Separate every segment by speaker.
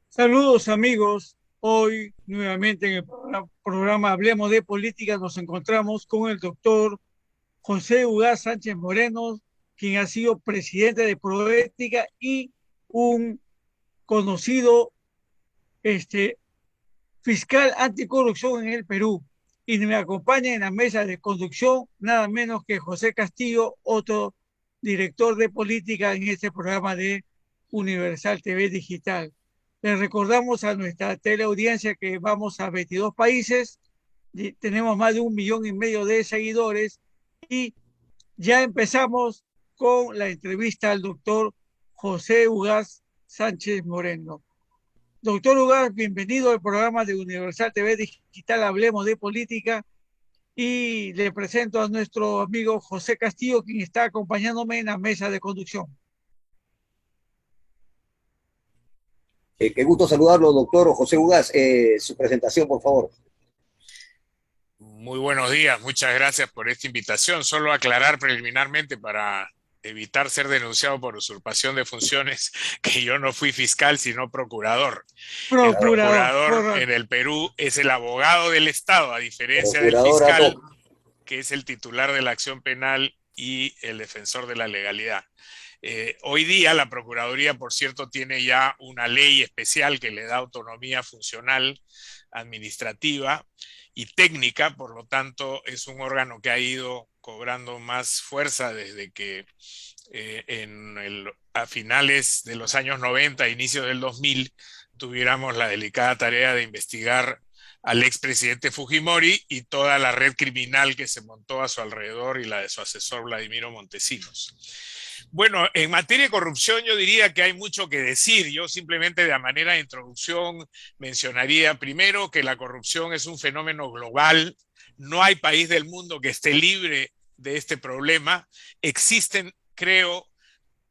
Speaker 1: Saludos amigos, hoy nuevamente en el programa Hablemos de Política nos encontramos con el doctor José Ugaz Sánchez Moreno, quien ha sido presidente de Proética y un conocido este, fiscal anticorrupción en el Perú. Y me acompaña en la mesa de conducción nada menos que José Castillo, otro director de política en este programa de Universal TV Digital. Les recordamos a nuestra teleaudiencia que vamos a 22 países, y tenemos más de 1,5 millones de seguidores y ya empezamos con la entrevista al doctor José Ugaz Sánchez Moreno. Doctor Ugaz, bienvenido al programa de Universal TV Digital Hablemos de Política y le presento a nuestro amigo José Castillo, quien está acompañándome en la mesa de conducción.
Speaker 2: Qué gusto saludarlo, doctor José Ugaz. Su presentación, por favor.
Speaker 3: Muy buenos días, muchas gracias por esta invitación. Solo aclarar preliminarmente para evitar ser denunciado por usurpación de funciones que yo no fui fiscal sino procurador. El procurador en el Perú es el abogado del Estado, a diferencia del fiscal, que es el titular de la acción penal y el defensor de la legalidad. Hoy día la Procuraduría, por cierto, tiene ya una ley especial que le da autonomía funcional, administrativa y técnica, por lo tanto es un órgano que ha ido cobrando más fuerza desde que a finales de los años 90, inicios del 2000, tuviéramos la delicada tarea de investigar al expresidente Fujimori y toda la red criminal que se montó a su alrededor y la de su asesor Vladimiro Montesinos. Bueno, en materia de corrupción yo diría que hay mucho que decir. Yo simplemente de manera de introducción mencionaría primero que la corrupción es un fenómeno global. No hay país del mundo que esté libre de este problema. Existen, creo,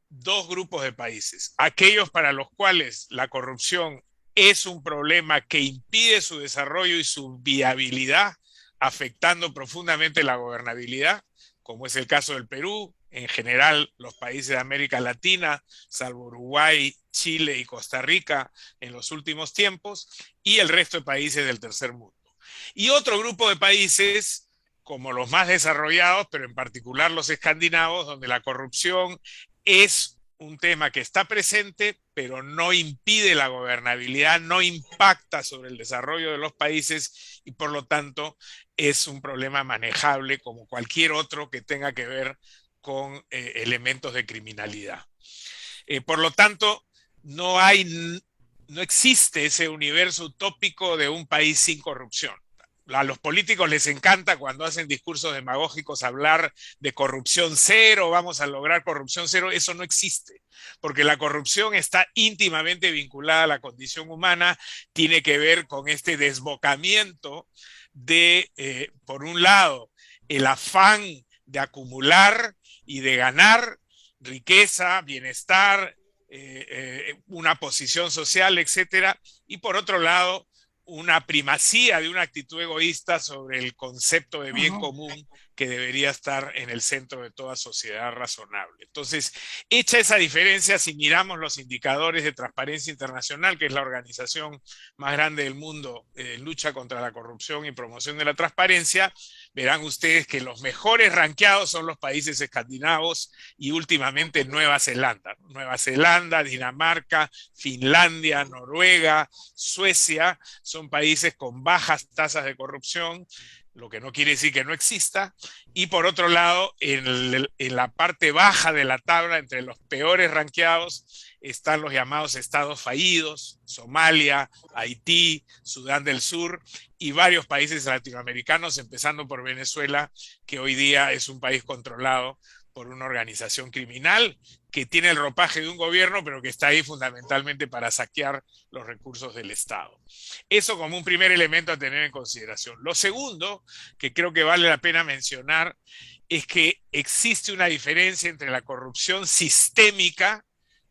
Speaker 3: dos grupos de países. Aquellos para los cuales la corrupción es un problema que impide su desarrollo y su viabilidad, afectando profundamente la gobernabilidad, como es el caso del Perú, en general los países de América Latina, salvo Uruguay, Chile y Costa Rica en los últimos tiempos, y el resto de países del tercer mundo. Y otro grupo de países, como los más desarrollados, pero en particular los escandinavos, donde la corrupción es un tema que está presente, pero no impide la gobernabilidad, no impacta sobre el desarrollo de los países y por lo tanto es un problema manejable como cualquier otro que tenga que ver con elementos de criminalidad. Por lo tanto, no existe ese universo utópico de un país sin corrupción. A los políticos les encanta cuando hacen discursos demagógicos hablar de corrupción cero, vamos a lograr corrupción cero. Eso no existe, porque la corrupción está íntimamente vinculada a la condición humana, tiene que ver con este desbocamiento de, por un lado, el afán de acumular y de ganar riqueza, bienestar, una posición social, etcétera, y por otro lado, una primacía de una actitud egoísta sobre el concepto de bien común que debería estar en el centro de toda sociedad razonable. Entonces, hecha esa diferencia, si miramos los indicadores de Transparencia Internacional, que es la organización más grande del mundo en lucha contra la corrupción y promoción de la transparencia, verán ustedes que los mejores ranqueados son los países escandinavos y últimamente Nueva Zelanda. Nueva Zelanda, Dinamarca, Finlandia, Noruega, Suecia, son países con bajas tasas de corrupción, lo que no quiere decir que no exista, y por otro lado, en la parte baja de la tabla, entre los peores ranqueados, están los llamados estados fallidos, Somalia, Haití, Sudán del Sur y varios países latinoamericanos, empezando por Venezuela, que hoy día es un país controlado por una organización criminal que tiene el ropaje de un gobierno, pero que está ahí fundamentalmente para saquear los recursos del Estado. Eso como un primer elemento a tener en consideración. Lo segundo, que creo que vale la pena mencionar, es que existe una diferencia entre la corrupción sistémica,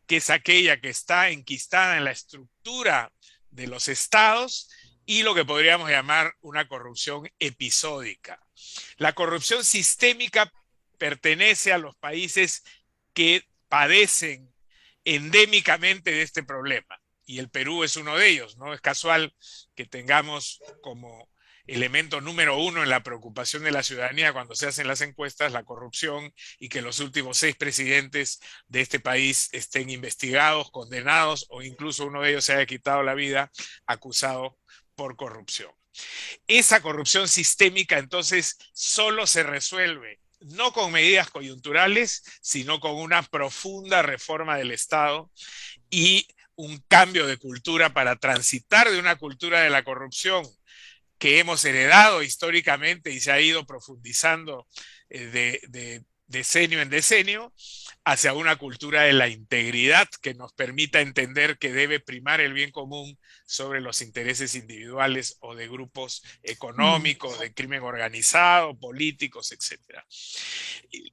Speaker 3: que es aquella que está enquistada en la estructura de los estados, y lo que podríamos llamar una corrupción episódica. La corrupción sistémica pertenece a los países que padecen endémicamente de este problema. Y el Perú es uno de ellos. No es casual que tengamos como elemento número uno en la preocupación de la ciudadanía cuando se hacen las encuestas la corrupción, y que los últimos 6 presidentes de este país estén investigados, condenados, o incluso uno de ellos se haya quitado la vida acusado por corrupción. Esa corrupción sistémica entonces solo se resuelve no con medidas coyunturales, sino con una profunda reforma del Estado y un cambio de cultura para transitar de una cultura de la corrupción que hemos heredado históricamente y se ha ido profundizando de decenio en decenio, hacia una cultura de la integridad que nos permita entender que debe primar el bien común sobre los intereses individuales o de grupos económicos, de crimen organizado, políticos, etc.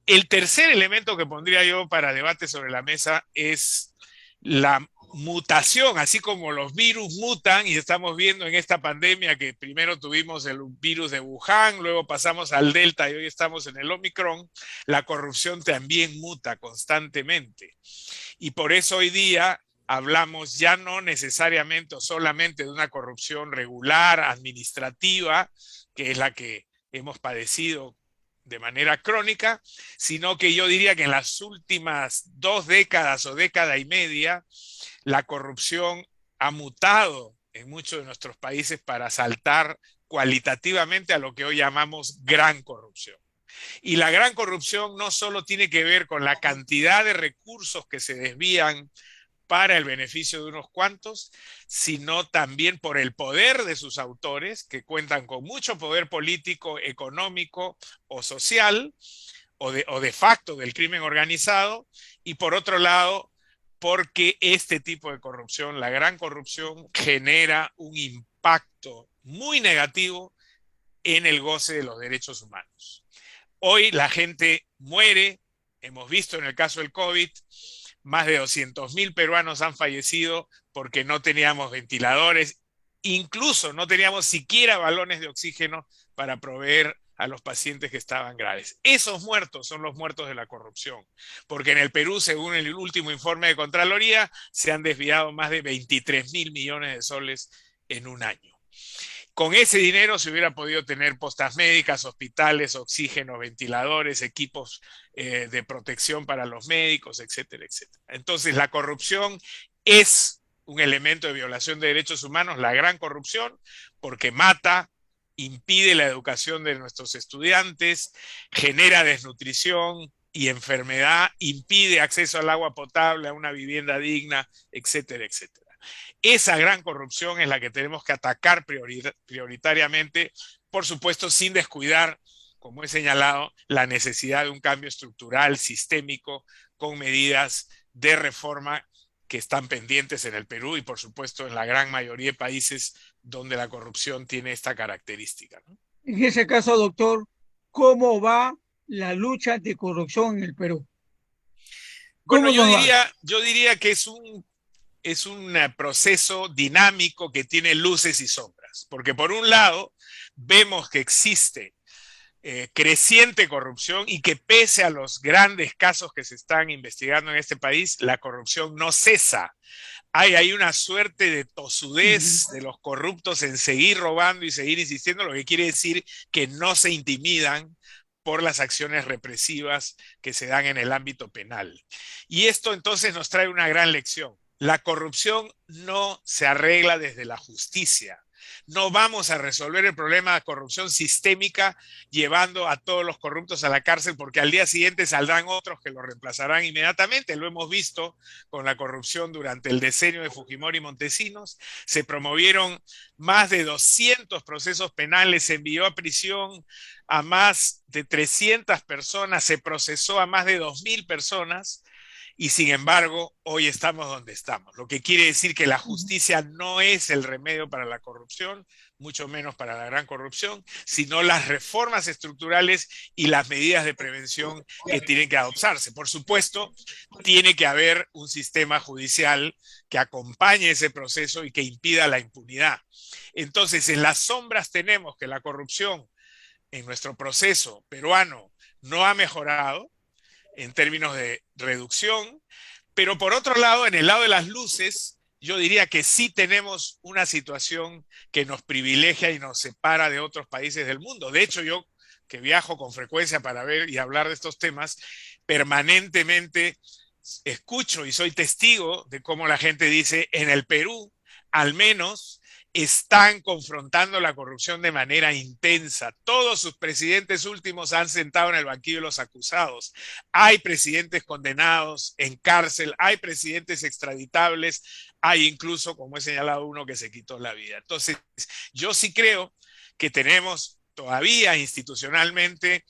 Speaker 3: El tercer elemento que pondría yo para debate sobre la mesa es la mutación, así como los virus mutan, y estamos viendo en esta pandemia que primero tuvimos el virus de Wuhan, luego pasamos al Delta y hoy estamos en el Omicron. La corrupción también muta constantemente. Y por eso hoy día hablamos ya no necesariamente o solamente de una corrupción regular, administrativa, que es la que hemos padecido de manera crónica, sino que yo diría que en las últimas 2 décadas o década y media, la corrupción ha mutado en muchos de nuestros países para saltar cualitativamente a lo que hoy llamamos gran corrupción. Y la gran corrupción no solo tiene que ver con la cantidad de recursos que se desvían para el beneficio de unos cuantos, sino también por el poder de sus autores, que cuentan con mucho poder político, económico o social, o de facto del crimen organizado, y por otro lado, porque este tipo de corrupción, la gran corrupción, genera un impacto muy negativo en el goce de los derechos humanos. Hoy la gente muere, hemos visto en el caso del COVID, más de 200.000 peruanos han fallecido porque no teníamos ventiladores, incluso no teníamos siquiera balones de oxígeno para proveer a los pacientes que estaban graves. Esos muertos son los muertos de la corrupción, porque en el Perú, según el último informe de Contraloría, se han desviado más de 23.000 millones de soles en un año. Con ese dinero se hubiera podido tener postas médicas, hospitales, oxígeno, ventiladores, equipos de protección para los médicos, etcétera, etcétera. Entonces, la corrupción es un elemento de violación de derechos humanos, la gran corrupción, porque mata, impide la educación de nuestros estudiantes, genera desnutrición y enfermedad, impide acceso al agua potable, a una vivienda digna, etcétera, etcétera. Esa gran corrupción es la que tenemos que atacar prioritariamente, por supuesto sin descuidar, como he señalado, la necesidad de un cambio estructural, sistémico, con medidas de reforma que están pendientes en el Perú y por supuesto en la gran mayoría de países donde la corrupción tiene esta característica, ¿no?
Speaker 1: En ese caso, doctor, ¿cómo va la lucha anticorrupción en el Perú?
Speaker 3: Bueno,
Speaker 1: ¿Cómo nos va?
Speaker 3: yo diría que es un proceso dinámico que tiene luces y sombras, porque por un lado vemos que existe creciente corrupción y que pese a los grandes casos que se están investigando en este país, la corrupción no cesa. Hay una suerte de tosudez de los corruptos en seguir robando y seguir insistiendo, lo que quiere decir que no se intimidan por las acciones represivas que se dan en el ámbito penal. Y esto entonces nos trae una gran lección. La corrupción no se arregla desde la justicia. No vamos a resolver el problema de corrupción sistémica llevando a todos los corruptos a la cárcel porque al día siguiente saldrán otros que lo reemplazarán inmediatamente. Lo hemos visto con la corrupción durante el decenio de Fujimori y Montesinos. Se promovieron más de 200 procesos penales, se envió a prisión a más de 300 personas, se procesó a más de 2.000 personas. Y sin embargo, hoy estamos donde estamos, lo que quiere decir que la justicia no es el remedio para la corrupción, mucho menos para la gran corrupción, sino las reformas estructurales y las medidas de prevención que tienen que adoptarse. Por supuesto, tiene que haber un sistema judicial que acompañe ese proceso y que impida la impunidad. Entonces, en las sombras tenemos que la corrupción en nuestro proceso peruano no ha mejorado en términos de reducción, Pero por otro lado, en el lado de las luces, yo diría que sí tenemos una situación que nos privilegia y nos separa de otros países del mundo. De hecho, yo que viajo con frecuencia para ver y hablar de estos temas, permanentemente escucho y soy testigo de cómo la gente dice, en el Perú, al menos, están confrontando la corrupción de manera intensa. Todos sus presidentes últimos han sentado en el banquillo de los acusados. Hay presidentes condenados en cárcel, hay presidentes extraditables, hay incluso, como he señalado, uno que se quitó la vida. Entonces, yo sí creo que tenemos todavía institucionalmente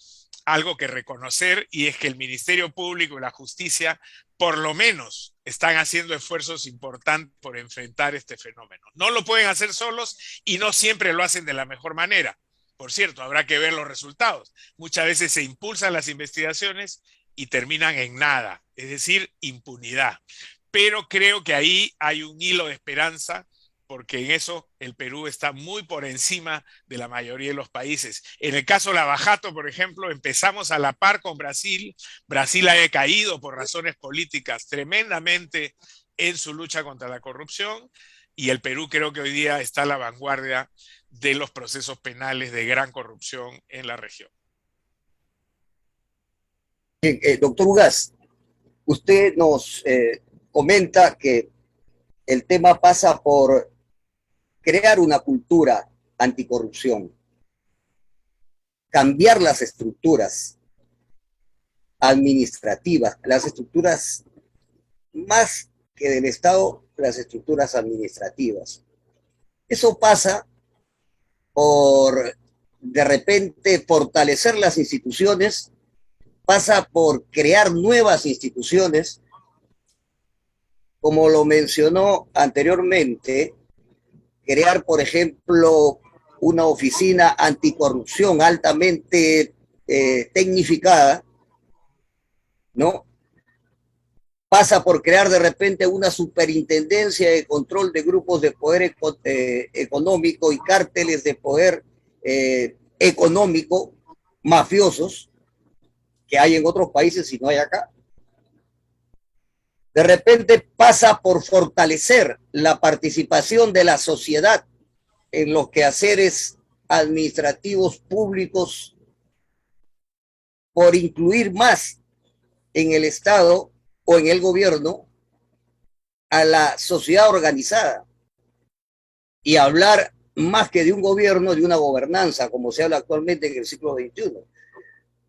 Speaker 3: algo que reconocer, y es que el Ministerio Público y la Justicia por lo menos están haciendo esfuerzos importantes por enfrentar este fenómeno. No lo pueden hacer solos y no siempre lo hacen de la mejor manera. Por cierto, habrá que ver los resultados. Muchas veces se impulsan las investigaciones y terminan en nada, es decir, impunidad. Pero creo que ahí hay un hilo de esperanza, porque en eso el Perú está muy por encima de la mayoría de los países. En el caso de Lavajato, por ejemplo, empezamos a la par con Brasil. Brasil ha decaído por razones políticas tremendamente en su lucha contra la corrupción, y el Perú creo que hoy día está a la vanguardia de los procesos penales de gran corrupción en la región.
Speaker 2: Doctor Ugaz, usted nos comenta que el tema pasa por crear una cultura anticorrupción, cambiar las estructuras administrativas, las estructuras más que del Estado, las estructuras administrativas. Eso pasa por, de repente, fortalecer las instituciones, pasa por crear nuevas instituciones, como lo mencionó anteriormente, crear, por ejemplo, una oficina anticorrupción altamente tecnificada, ¿no? Pasa por crear de repente una superintendencia de control de grupos de poder económico y cárteles de poder económico mafiosos que hay en otros países y no hay acá. De repente pasa por fortalecer la participación de la sociedad en los quehaceres administrativos públicos, por incluir más en el Estado o en el gobierno a la sociedad organizada y hablar más que de un gobierno, de una gobernanza, como se habla actualmente en el siglo XXI,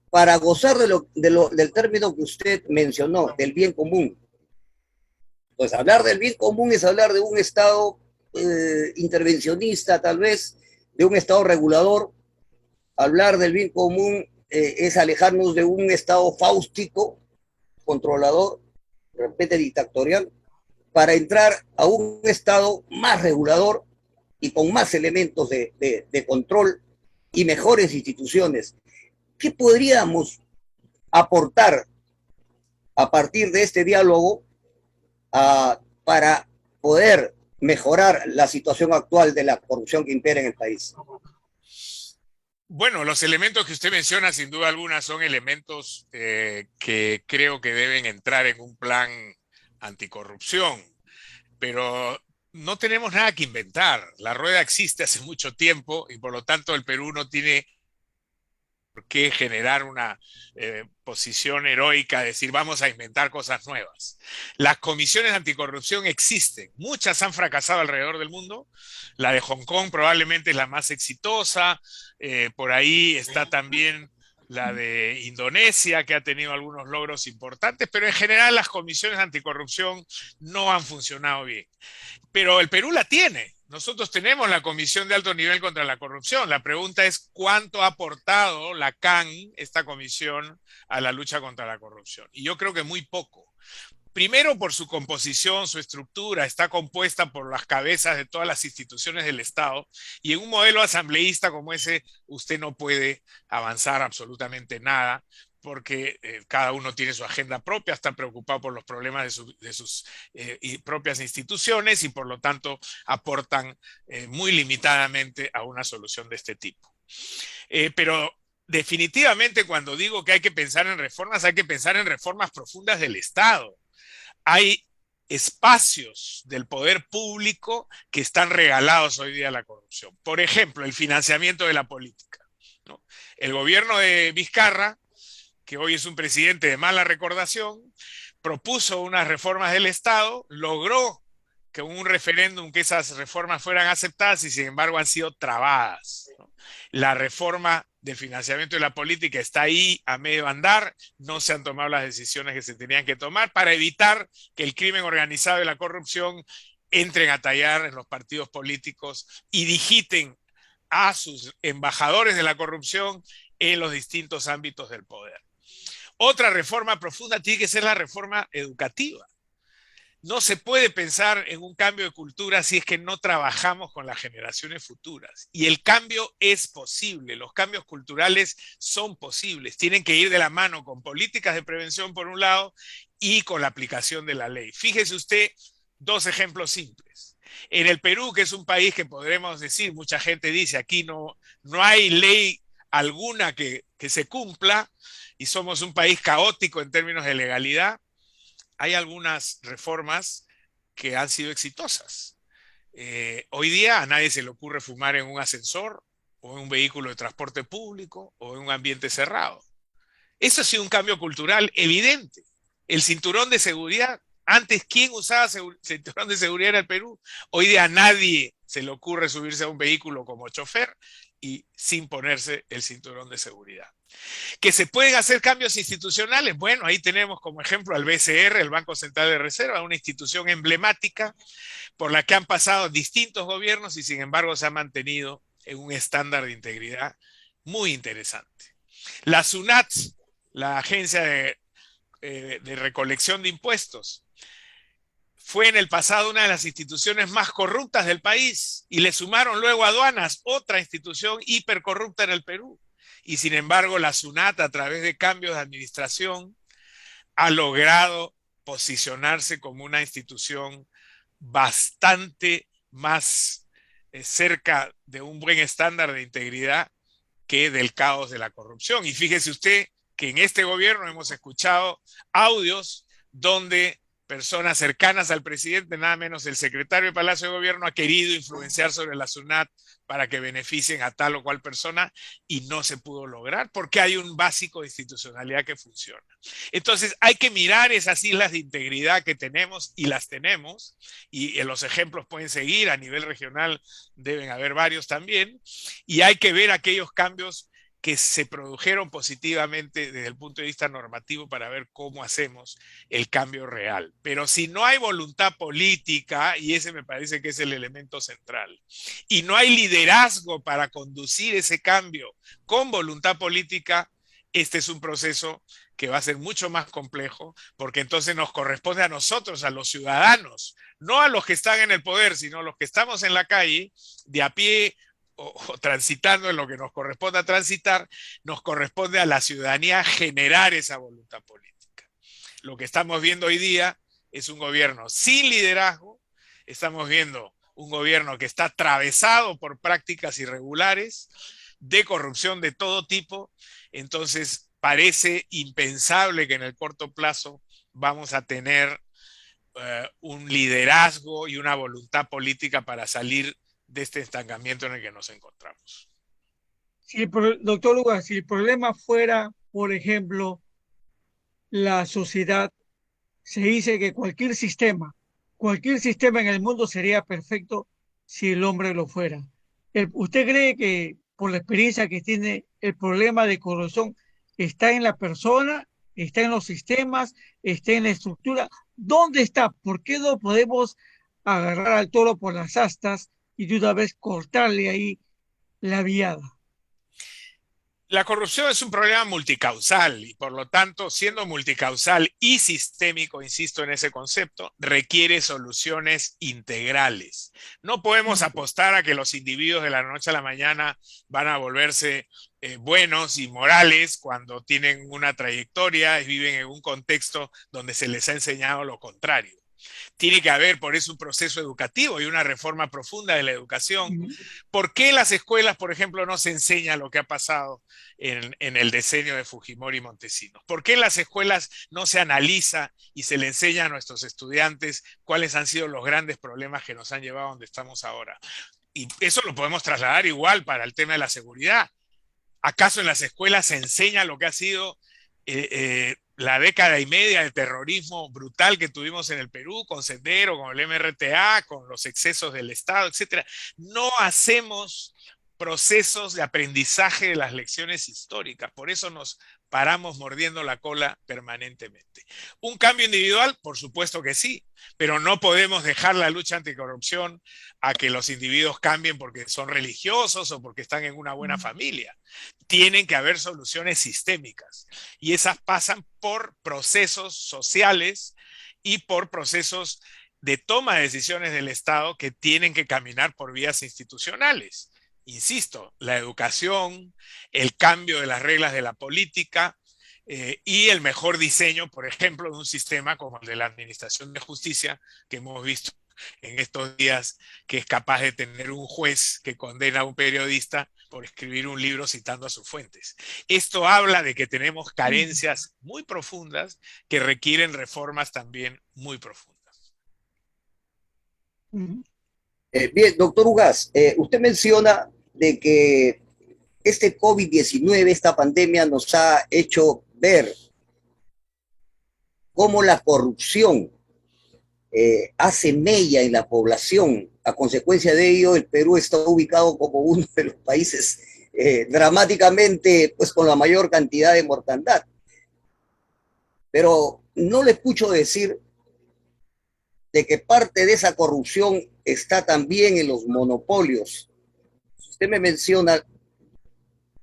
Speaker 2: para gozar del término que usted mencionó, del bien común. Pues hablar del bien común es hablar de un Estado intervencionista, tal vez, de un Estado regulador. Hablar del bien común es alejarnos de un Estado fáustico, controlador, de repente dictatorial, para entrar a un Estado más regulador y con más elementos de control y mejores instituciones. ¿Qué podríamos aportar a partir de este diálogo para poder mejorar la situación actual de la corrupción que impera en el país?
Speaker 3: Bueno, los elementos que usted menciona, sin duda alguna, son elementos que creo que deben entrar en un plan anticorrupción, pero no tenemos nada que inventar. La rueda existe hace mucho tiempo y por lo tanto el Perú no tiene por qué generar una posición heroica, decir vamos a inventar cosas nuevas. Las comisiones anticorrupción existen, muchas han fracasado alrededor del mundo. La de Hong Kong probablemente es la más exitosa, por ahí está también la de Indonesia, que ha tenido algunos logros importantes, pero en general las comisiones anticorrupción no han funcionado bien. Pero el Perú la tiene. Nosotros tenemos la Comisión de Alto Nivel contra la Corrupción. La pregunta es cuánto ha aportado la CAN, esta comisión, a la lucha contra la corrupción. Y yo creo que muy poco. Primero por su composición, su estructura, está compuesta por las cabezas de todas las instituciones del Estado, y en un modelo asambleísta como ese usted no puede avanzar absolutamente nada, porque cada uno tiene su agenda propia, está preocupado por los problemas de sus propias instituciones y por lo tanto aportan muy limitadamente a una solución de este tipo. Pero definitivamente cuando digo que hay que pensar en reformas, hay que pensar en reformas profundas del Estado. hay espacios del poder público que están regalados hoy día a la corrupción. Por ejemplo, el financiamiento de la política, ¿no? El gobierno de Vizcarra, que hoy es un presidente de mala recordación, propuso unas reformas del Estado, logró que un referéndum que esas reformas fueran aceptadas y sin embargo han sido trabadas, ¿no? La reforma del financiamiento de la política está ahí a medio andar, no se han tomado las decisiones que se tenían que tomar para evitar que el crimen organizado y la corrupción entren a tallar en los partidos políticos y digiten a sus embajadores de la corrupción en los distintos ámbitos del poder. Otra reforma profunda tiene que ser la reforma educativa. No se puede pensar en un cambio de cultura si es que no trabajamos con las generaciones futuras. Y el cambio es posible, los cambios culturales son posibles. Tienen que ir de la mano con políticas de prevención por un lado y con la aplicación de la ley. Fíjese usted, dos ejemplos simples. En el Perú, que es un país que podremos decir, mucha gente dice, aquí no hay ley alguna que se cumpla y somos un país caótico en términos de legalidad, hay algunas reformas que han sido exitosas. Hoy día a nadie se le ocurre fumar en un ascensor o en un vehículo de transporte público o en un ambiente cerrado. Eso ha sido un cambio cultural evidente. El cinturón de seguridad, antes, ¿quién usaba cinturón de seguridad en el Perú? Hoy día a nadie se le ocurre subirse a un vehículo como chofer y sin ponerse el cinturón de seguridad. ¿Que se pueden hacer cambios institucionales? Bueno, ahí tenemos como ejemplo al BCR, el Banco Central de Reserva, una institución emblemática por la que han pasado distintos gobiernos y sin embargo se ha mantenido en un estándar de integridad muy interesante. La SUNAT, la Agencia de Recolección de Impuestos, fue en el pasado una de las instituciones más corruptas del país y le sumaron luego aduanas, otra institución hipercorrupta en el Perú. Y sin embargo, la SUNAT, a través de cambios de administración, ha logrado posicionarse como una institución bastante más cerca de un buen estándar de integridad que del caos de la corrupción. Y fíjese usted que en este gobierno hemos escuchado audios donde personas cercanas al presidente, nada menos el secretario de Palacio de Gobierno, ha querido influenciar sobre la SUNAT para que beneficien a tal o cual persona y no se pudo lograr porque hay un básico de institucionalidad que funciona. Entonces hay que mirar esas islas de integridad que tenemos y las tenemos, y los ejemplos pueden seguir, a nivel regional deben haber varios también, y hay que ver aquellos cambios que se produjeron positivamente desde el punto de vista normativo para ver cómo hacemos el cambio real. Pero si no hay voluntad política, y ese me parece que es el elemento central, y no hay liderazgo para conducir ese cambio con voluntad política, este es un proceso que va a ser mucho más complejo, porque entonces nos corresponde a nosotros, a los ciudadanos, no a los que están en el poder, sino a los que estamos en la calle, de a pie, o transitando en lo que nos corresponde a transitar, nos corresponde a la ciudadanía generar esa voluntad política. Lo que estamos viendo hoy día es un gobierno sin liderazgo, estamos viendo un gobierno que está atravesado por prácticas irregulares, de corrupción de todo tipo, entonces parece impensable que en el corto plazo vamos a tener un liderazgo y una voluntad política para salir de este estancamiento en el que nos encontramos.
Speaker 1: Si doctor Lugar, si el problema fuera, por ejemplo, la sociedad, se dice que cualquier sistema en el mundo sería perfecto si el hombre lo fuera. ¿Usted cree que por la experiencia que tiene el problema de corrupción está en la persona, está en los sistemas, está en la estructura? ¿Dónde está? ¿Por qué no podemos agarrar al toro por las astas y de una vez cortarle ahí la viada?
Speaker 3: La corrupción es un problema multicausal y por lo tanto, siendo multicausal y sistémico, insisto en ese concepto, requiere soluciones integrales. No podemos apostar a que los individuos de la noche a la mañana van a volverse buenos y morales cuando tienen una trayectoria y viven en un contexto donde se les ha enseñado lo contrario. Tiene que haber por eso un proceso educativo y una reforma profunda de la educación.
Speaker 1: Ujú.
Speaker 3: ¿Por qué las escuelas, por ejemplo, no se enseña lo que ha pasado en el decenio de Fujimori y Montesinos? ¿Por qué en las escuelas no se analiza y se le enseña a nuestros estudiantes cuáles han sido los grandes problemas que nos han llevado a donde estamos ahora? Y eso lo podemos trasladar igual para el tema de la seguridad. ¿Acaso en las escuelas se enseña lo que ha sido la década y media de terrorismo brutal que tuvimos en el Perú, con Sendero, con el MRTA, con los excesos del Estado, etcétera? No hacemos procesos de aprendizaje de las lecciones históricas, por eso nos paramos mordiendo la cola permanentemente. ¿Un cambio individual? Por supuesto que sí, pero no podemos dejar la lucha anticorrupción a que los individuos cambien porque son religiosos o porque están en una buena familia. Tienen que haber soluciones sistémicas y esas pasan por procesos sociales y por procesos de toma de decisiones del Estado que tienen que caminar por vías institucionales. Insisto, la educación, el cambio de las reglas de la política y el mejor diseño, por ejemplo, de un sistema como el de la Administración de Justicia que hemos visto en estos días, que es capaz de tener un juez que condena a un periodista por escribir un libro citando a sus fuentes. Esto habla de que tenemos carencias muy profundas que requieren reformas también muy profundas.
Speaker 2: Bien, doctor Ugaz, usted menciona de que este COVID-19, esta pandemia, nos ha hecho ver cómo la corrupción hace mella en la población. A consecuencia de ello, el Perú está ubicado como uno de los países dramáticamente, pues, con la mayor cantidad de mortandad. Pero no le escucho decir de que parte de esa corrupción está también en los monopolios. Usted me menciona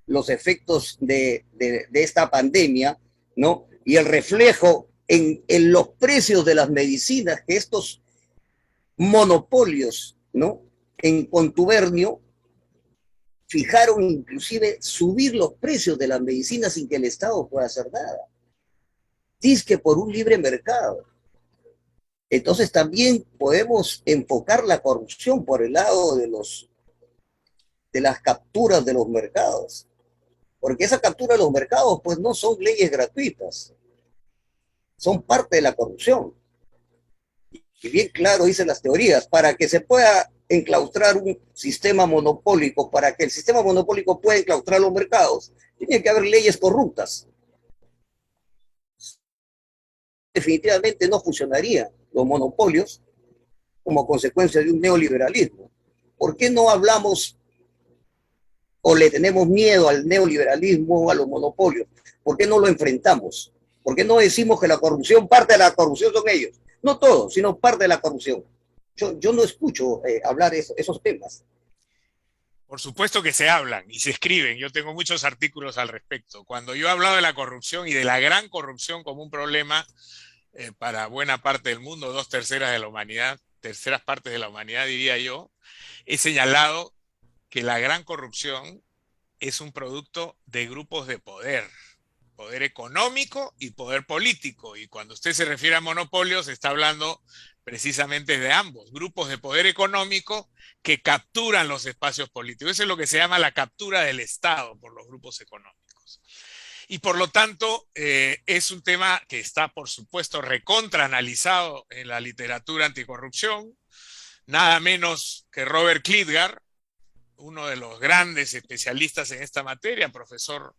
Speaker 2: los efectos de esta pandemia, ¿no? Y el reflejo en los precios de las medicinas, que estos monopolios, ¿no? En contubernio, fijaron inclusive subir los precios de las medicinas sin que el Estado pueda hacer nada. Dice que por un libre mercado. Entonces también podemos enfocar la corrupción por el lado de las capturas de los mercados. Porque esa captura de los mercados, pues, no son leyes gratuitas, son parte de la corrupción. Y bien claro dicen las teorías, para que se pueda enclaustrar un sistema monopólico, para que el sistema monopólico pueda enclaustrar los mercados, tiene que haber leyes corruptas. Definitivamente no funcionarían los monopolios como consecuencia de un neoliberalismo. ¿Por qué no hablamos o le tenemos miedo al neoliberalismo, a los monopolios? ¿Por qué no lo enfrentamos? ¿Por qué no decimos que la corrupción, parte de la corrupción son ellos? No todo, sino parte de la corrupción. Yo no escucho hablar esos temas.
Speaker 3: Por supuesto que se hablan y se escriben. Yo tengo muchos artículos al respecto. Cuando yo he hablado de la corrupción y de la gran corrupción como un problema para buena parte del mundo, 2/3 de la humanidad, terceras partes de la humanidad, diría yo, he señalado que la gran corrupción es un producto de grupos de poder económico y poder político. Y cuando usted se refiere a monopolios, está hablando precisamente de ambos, grupos de poder económico que capturan los espacios políticos. Eso es lo que se llama la captura del Estado por los grupos económicos. Y por lo tanto, es un tema que está, por supuesto, recontraanalizado en la literatura anticorrupción. Nada menos que Robert Klitgar, uno de los grandes especialistas en esta materia, profesor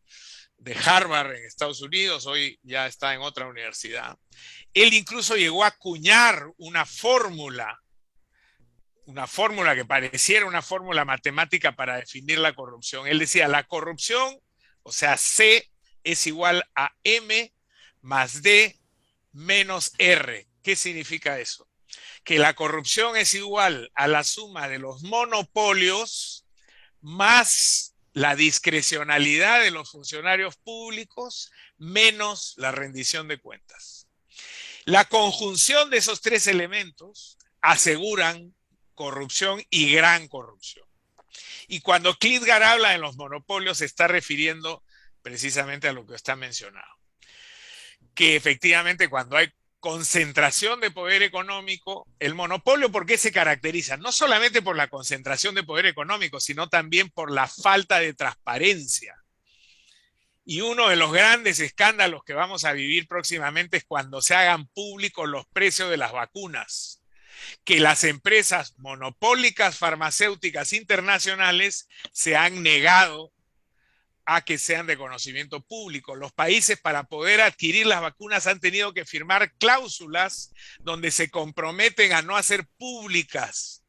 Speaker 3: de Harvard en Estados Unidos, hoy ya está en otra universidad. Él incluso llegó a acuñar una fórmula que pareciera una fórmula matemática para definir la corrupción. Él decía, la corrupción, o sea, C es igual a M más D menos R. ¿Qué significa eso? Que la corrupción es igual a la suma de los monopolios más la discrecionalidad de los funcionarios públicos menos la rendición de cuentas. La conjunción de esos tres elementos aseguran corrupción y gran corrupción. Y cuando Klitgar habla de los monopolios, se está refiriendo precisamente a lo que está mencionado. Que efectivamente cuando hay concentración de poder económico. El monopolio, ¿por qué se caracteriza? No solamente por la concentración de poder económico, sino también por la falta de transparencia. Y uno de los grandes escándalos que vamos a vivir próximamente es cuando se hagan públicos los precios de las vacunas, que las empresas monopólicas farmacéuticas internacionales se han negado a que sean de conocimiento público. Los países, para poder adquirir las vacunas, han tenido que firmar cláusulas donde se comprometen a no hacer públicas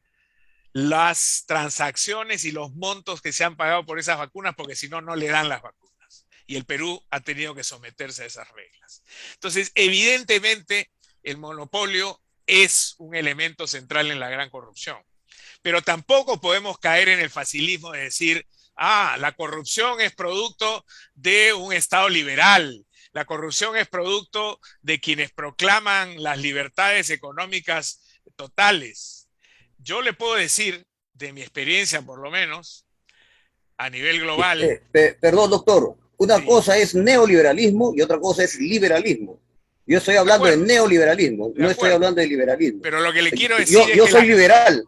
Speaker 3: las transacciones y los montos que se han pagado por esas vacunas, porque si no, no le dan las vacunas. Y el Perú ha tenido que someterse a esas reglas. Entonces, evidentemente, el monopolio es un elemento central en la gran corrupción. Pero tampoco podemos caer en el facilismo de decir, la corrupción es producto de un Estado liberal, la corrupción es producto de quienes proclaman las libertades económicas totales. Yo le puedo decir, de mi experiencia por lo menos, a nivel global...
Speaker 2: Perdón, doctor, una
Speaker 3: sí.
Speaker 2: cosa es neoliberalismo y otra cosa es liberalismo. Yo estoy hablando de neoliberalismo, no estoy hablando de liberalismo.
Speaker 3: Pero lo que le quiero decir es que...
Speaker 2: Yo soy liberal.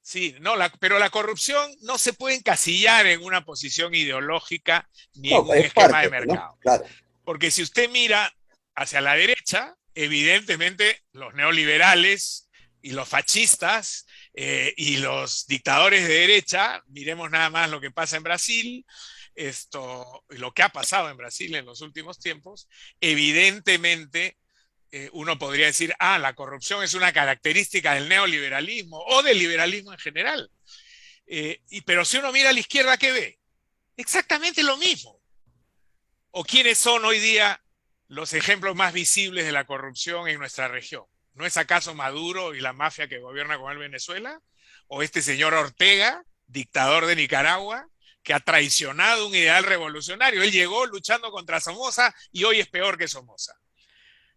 Speaker 3: Sí, no, pero la corrupción no se puede encasillar en una posición ideológica ni en un esquema de mercado.
Speaker 2: ¿No? Claro.
Speaker 3: Porque si usted mira hacia la derecha, evidentemente los neoliberales y los fascistas y los dictadores de derecha, miremos nada más lo que pasa en Brasil, lo que ha pasado en Brasil en los últimos tiempos, evidentemente uno podría decir, la corrupción es una característica del neoliberalismo o del liberalismo en general. Pero si uno mira a la izquierda, ¿qué ve? Exactamente lo mismo. ¿O quiénes son hoy día los ejemplos más visibles de la corrupción en nuestra región? ¿No es acaso Maduro y la mafia que gobierna con él Venezuela? ¿O este señor Ortega, dictador de Nicaragua, que ha traicionado un ideal revolucionario? Él llegó luchando contra Somoza y hoy es peor que Somoza,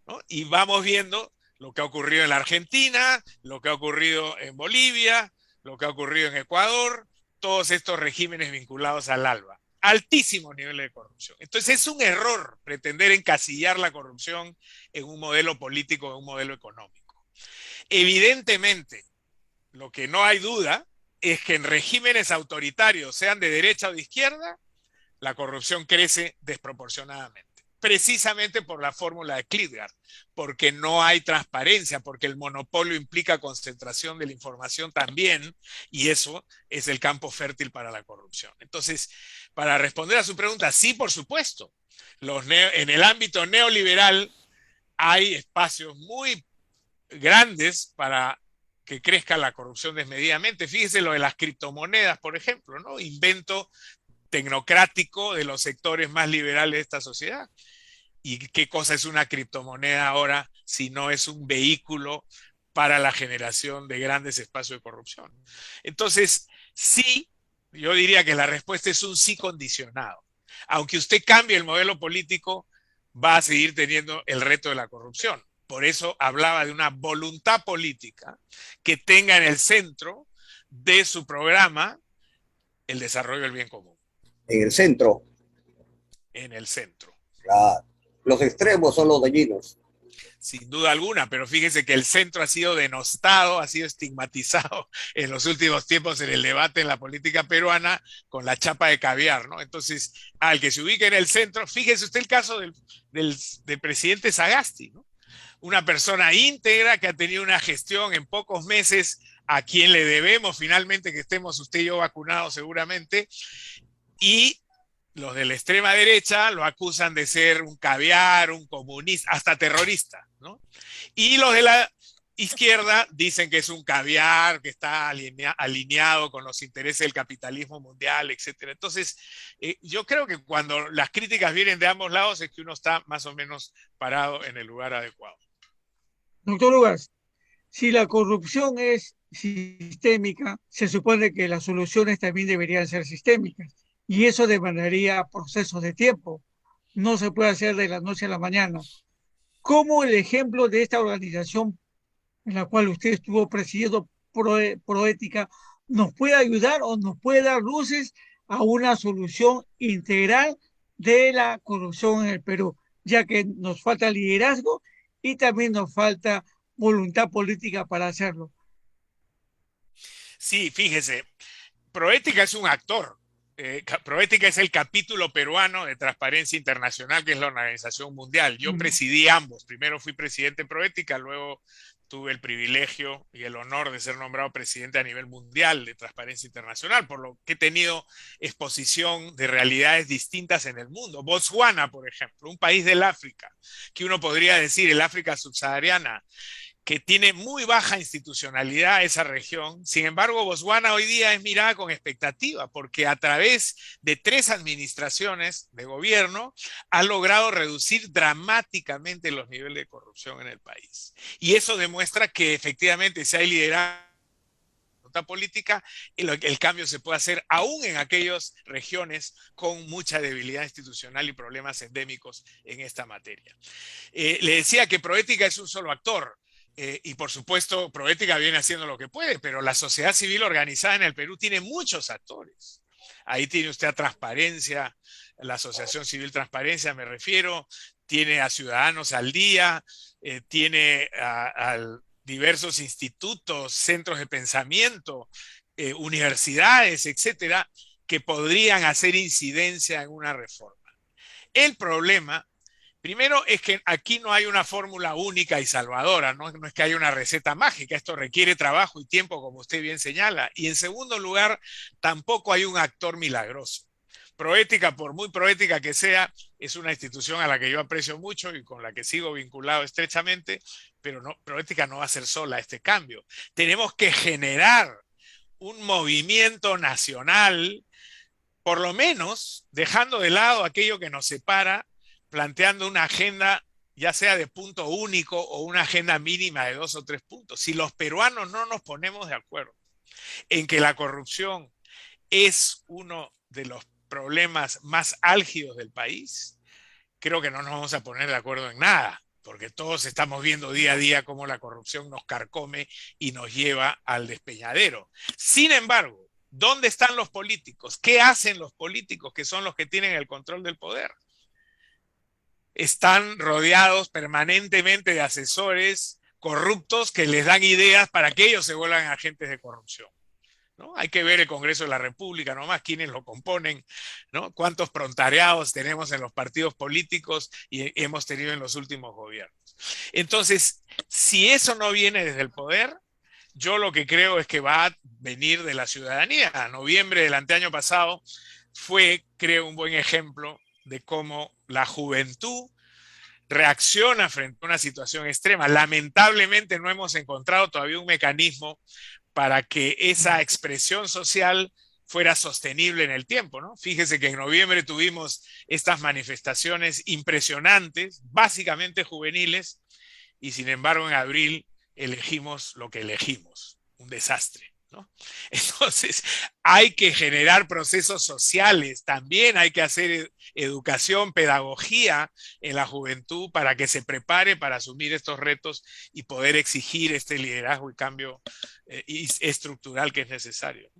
Speaker 3: ¿no? Y vamos viendo lo que ha ocurrido en la Argentina, lo que ha ocurrido en Bolivia, lo que ha ocurrido en Ecuador, todos estos regímenes vinculados al ALBA. Altísimos niveles de corrupción. Entonces es un error pretender encasillar la corrupción en un modelo político, en un modelo económico. Evidentemente, lo que no hay duda es que en regímenes autoritarios, sean de derecha o de izquierda, la corrupción crece desproporcionadamente. Precisamente por la fórmula de Klitgard, porque no hay transparencia, porque el monopolio implica concentración de la información también, y eso es el campo fértil para la corrupción. Entonces, para responder a su pregunta, sí, por supuesto, en el ámbito neoliberal hay espacios muy grandes para que crezca la corrupción desmedidamente. Fíjese lo de las criptomonedas, por ejemplo, ¿no? Invento tecnocrático de los sectores más liberales de esta sociedad. ¿Y qué cosa es una criptomoneda ahora si no es un vehículo para la generación de grandes espacios de corrupción? Entonces, sí, yo diría que la respuesta es un sí condicionado. Aunque usted cambie el modelo político, va a seguir teniendo el reto de la corrupción. Por eso hablaba de una voluntad política que tenga en el centro de su programa el desarrollo del bien común.
Speaker 2: En el centro.
Speaker 3: En el centro.
Speaker 2: Claro. Los extremos son los dañinos.
Speaker 3: Sin duda alguna, pero fíjese que el centro ha sido denostado, ha sido estigmatizado en los últimos tiempos en el debate en la política peruana con la chapa de caviar, ¿no? Entonces, al que se ubique en el centro, fíjese usted el caso del presidente Sagasti, ¿no? Una persona íntegra que ha tenido una gestión en pocos meses, a quien le debemos finalmente que estemos usted y yo vacunados seguramente, y los de la extrema derecha lo acusan de ser un caviar, un comunista, hasta terrorista, ¿no? Y los de la izquierda dicen que es un caviar, que está alineado con los intereses del capitalismo mundial, etc. Entonces, yo creo que cuando las críticas vienen de ambos lados es que uno está más o menos parado en el lugar adecuado.
Speaker 1: Doctor Ugas, si la corrupción es sistémica, se supone que las soluciones también deberían ser sistémicas. Y eso demandaría procesos de tiempo. No se puede hacer de la noche a la mañana. ¿Cómo el ejemplo de esta organización en la cual usted estuvo presidiendo Proética nos puede ayudar o nos puede dar luces a una solución integral de la corrupción en el Perú, ya que nos falta liderazgo y también nos falta voluntad política para hacerlo.
Speaker 3: Sí, fíjese, Proética es un actor. Proética es el capítulo peruano de Transparencia Internacional, que es la organización mundial. Yo presidí ambos. Primero fui presidente de Proética, luego tuve el privilegio y el honor de ser nombrado presidente a nivel mundial de Transparencia Internacional, por lo que he tenido exposición de realidades distintas en el mundo. Botswana, por ejemplo, un país del África, que uno podría decir el África subsahariana, que tiene muy baja institucionalidad esa región. Sin embargo, Botswana hoy día es mirada con expectativa porque a través de 3 administraciones de gobierno ha logrado reducir dramáticamente los niveles de corrupción en el país. Y eso demuestra que efectivamente si hay liderazgo política, el cambio se puede hacer aún en aquellas regiones con mucha debilidad institucional y problemas endémicos en esta materia. Le decía que Proética es un solo actor. Y por supuesto, Proética viene haciendo lo que puede, pero la sociedad civil organizada en el Perú tiene muchos actores. Ahí tiene usted a Transparencia, la Asociación Civil Transparencia, me refiero, tiene a Ciudadanos al Día, tiene a diversos institutos, centros de pensamiento, universidades, etcétera, que podrían hacer incidencia en una reforma. El problema primero es que aquí no hay una fórmula única y salvadora, ¿no? No es que haya una receta mágica, esto requiere trabajo y tiempo, como usted bien señala. Y en segundo lugar, tampoco hay un actor milagroso. Proética, por muy proética que sea, es una institución a la que yo aprecio mucho y con la que sigo vinculado estrechamente, pero no, Proética no va a ser sola este cambio. Tenemos que generar un movimiento nacional, por lo menos dejando de lado aquello que nos separa, planteando una agenda ya sea de punto único o una agenda mínima de 2 o 3 puntos. Si los peruanos no nos ponemos de acuerdo en que la corrupción es uno de los problemas más álgidos del país, creo que no nos vamos a poner de acuerdo en nada, porque todos estamos viendo día a día cómo la corrupción nos carcome y nos lleva al despeñadero. Sin embargo, ¿dónde están los políticos? ¿Qué hacen los políticos que son los que tienen el control del poder? Están rodeados permanentemente de asesores corruptos que les dan ideas para que ellos se vuelvan agentes de corrupción, ¿no? Hay que ver el Congreso de la República nomás, quiénes lo componen, ¿no? Cuántos prontariados tenemos en los partidos políticos y hemos tenido en los últimos gobiernos. Entonces, si eso no viene desde el poder, yo lo que creo es que va a venir de la ciudadanía. En noviembre del anteaño pasado fue, creo, un buen ejemplo de cómo la juventud reacciona frente a una situación extrema. Lamentablemente no hemos encontrado todavía un mecanismo para que esa expresión social fuera sostenible en el tiempo, ¿no? Fíjese que en noviembre tuvimos estas manifestaciones impresionantes, básicamente juveniles, y sin embargo en abril elegimos lo que elegimos, un desastre, ¿no? Entonces, hay que generar procesos sociales, también hay que hacer educación, pedagogía en la juventud para que se prepare para asumir estos retos y poder exigir este liderazgo y cambio estructural que es necesario.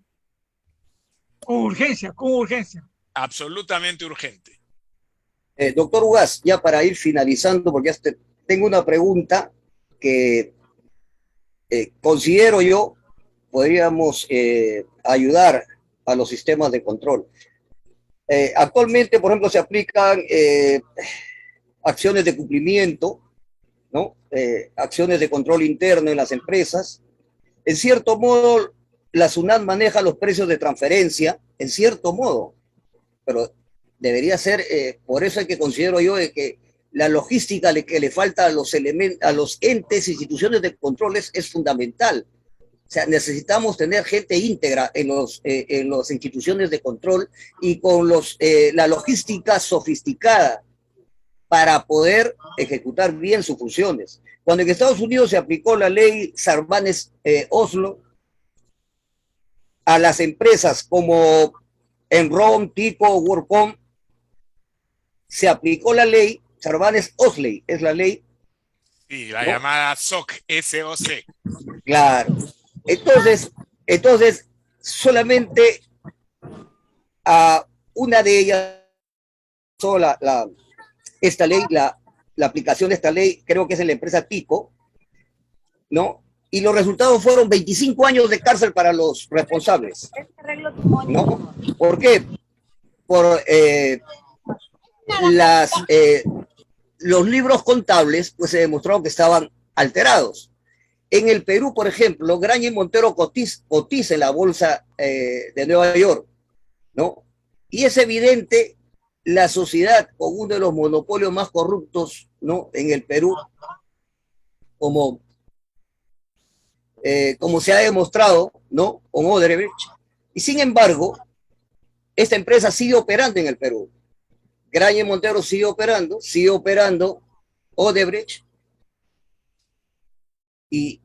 Speaker 1: Con urgencia, con urgencia.
Speaker 3: Absolutamente urgente.
Speaker 2: Doctor Ugaz, ya para ir finalizando, porque ya tengo una pregunta que considero yo podríamos ayudar a los sistemas de control. Actualmente, por ejemplo, se aplican acciones de cumplimiento, ¿no? Acciones de control interno en las empresas. En cierto modo, la SUNAT maneja los precios de transferencia, en cierto modo, pero debería ser, por eso es que considero yo que la logística que le falta a los entes, instituciones de control es fundamental. O sea, necesitamos tener gente íntegra en las instituciones de control y con la logística sofisticada para poder ejecutar bien sus funciones. Cuando en Estados Unidos se aplicó la ley Sarbanes-Oslo a las empresas como Enron, Tico, WorldCom, se aplicó la ley Sarbanes-Osley, es la ley.
Speaker 3: Sí, la llamada SOC, S-O-C.
Speaker 2: Claro. Entonces, solamente a una de ellas, esta ley, la la aplicación de esta ley, creo que es en la empresa Tico, ¿no? Y los resultados fueron 25 años de cárcel para los responsables, ¿no? ¿Por qué? Por los libros contables, pues se demostró que estaban alterados. En el Perú, por ejemplo, Graña y Montero cotiza en la bolsa de Nueva York, ¿no? Y es evidente la sociedad con uno de los monopolios más corruptos, ¿no? En el Perú, como se ha demostrado, ¿no? Con Odebrecht. Y sin embargo, esta empresa sigue operando en el Perú. Graña y Montero sigue operando Odebrecht, y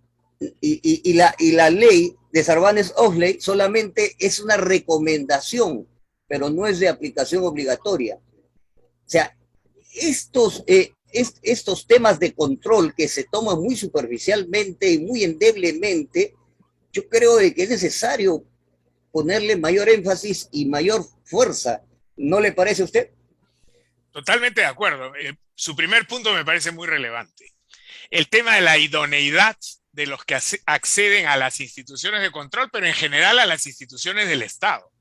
Speaker 2: la ley de Sarbanes-Oxley solamente es una recomendación, pero no es de aplicación obligatoria. O sea, estos temas de control que se toman muy superficialmente y muy endeblemente, yo creo de que es necesario ponerle mayor énfasis y mayor fuerza. ¿No le parece a usted?
Speaker 3: Totalmente de acuerdo. Su primer punto me parece muy relevante. El tema de la idoneidad de los que acceden a las instituciones de control, pero en general a las instituciones del Estado.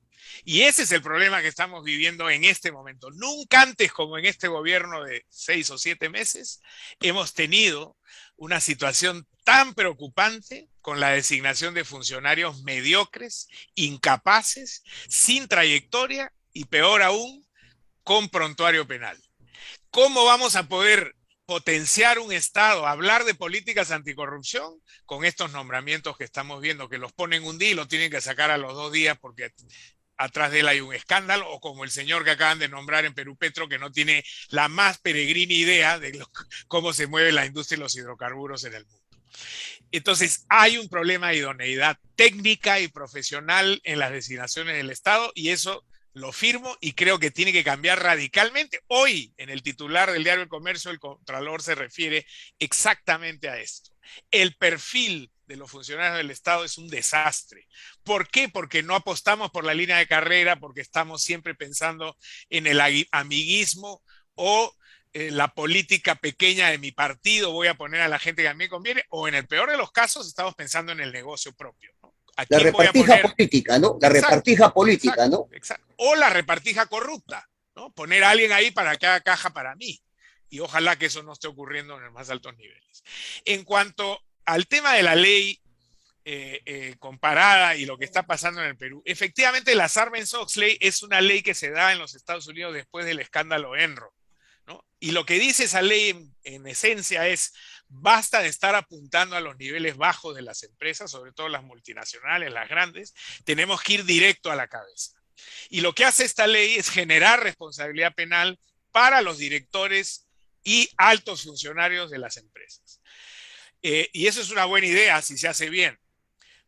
Speaker 3: Y ese es el problema que estamos viviendo en este momento. Nunca antes, como en este gobierno de 6 o 7 meses, hemos tenido una situación tan preocupante con la designación de funcionarios mediocres, incapaces, sin trayectoria y peor aún, con prontuario penal. ¿Cómo vamos a poder potenciar un Estado, hablar de políticas anticorrupción con estos nombramientos que estamos viendo, que los ponen un día y los tienen que sacar a los 2 días porque atrás de él hay un escándalo, o como el señor que acaban de nombrar en Perú Petro, que no tiene la más peregrina idea de cómo se mueve la industria y los hidrocarburos en el mundo? Entonces, hay un problema de idoneidad técnica y profesional en las designaciones del Estado, y eso lo firmo y creo que tiene que cambiar radicalmente. Hoy, en el titular del diario El Comercio, el Contralor se refiere exactamente a esto. El perfil de los funcionarios del Estado es un desastre. ¿Por qué? Porque no apostamos por la línea de carrera, porque estamos siempre pensando en el amiguismo o la política pequeña de mi partido, voy a poner a la gente que a mí me conviene, o en el peor de los casos estamos pensando en el negocio propio, ¿no?
Speaker 2: La repartija política, ¿no? La repartija política, ¿no?
Speaker 3: Exacto. O la repartija corrupta, ¿no? Poner a alguien ahí para que haga caja para mí. Y ojalá que eso no esté ocurriendo en los más altos niveles. En cuanto al tema de la ley comparada y lo que está pasando en el Perú, efectivamente la Sarbanes-Oxley es una ley que se da en los Estados Unidos después del escándalo Enron, ¿no? Y lo que dice esa ley en esencia es: basta de estar apuntando a los niveles bajos de las empresas, sobre todo las multinacionales, las grandes, tenemos que ir directo a la cabeza. Y lo que hace esta ley es generar responsabilidad penal para los directores y altos funcionarios de las empresas. Y eso es una buena idea si se hace bien.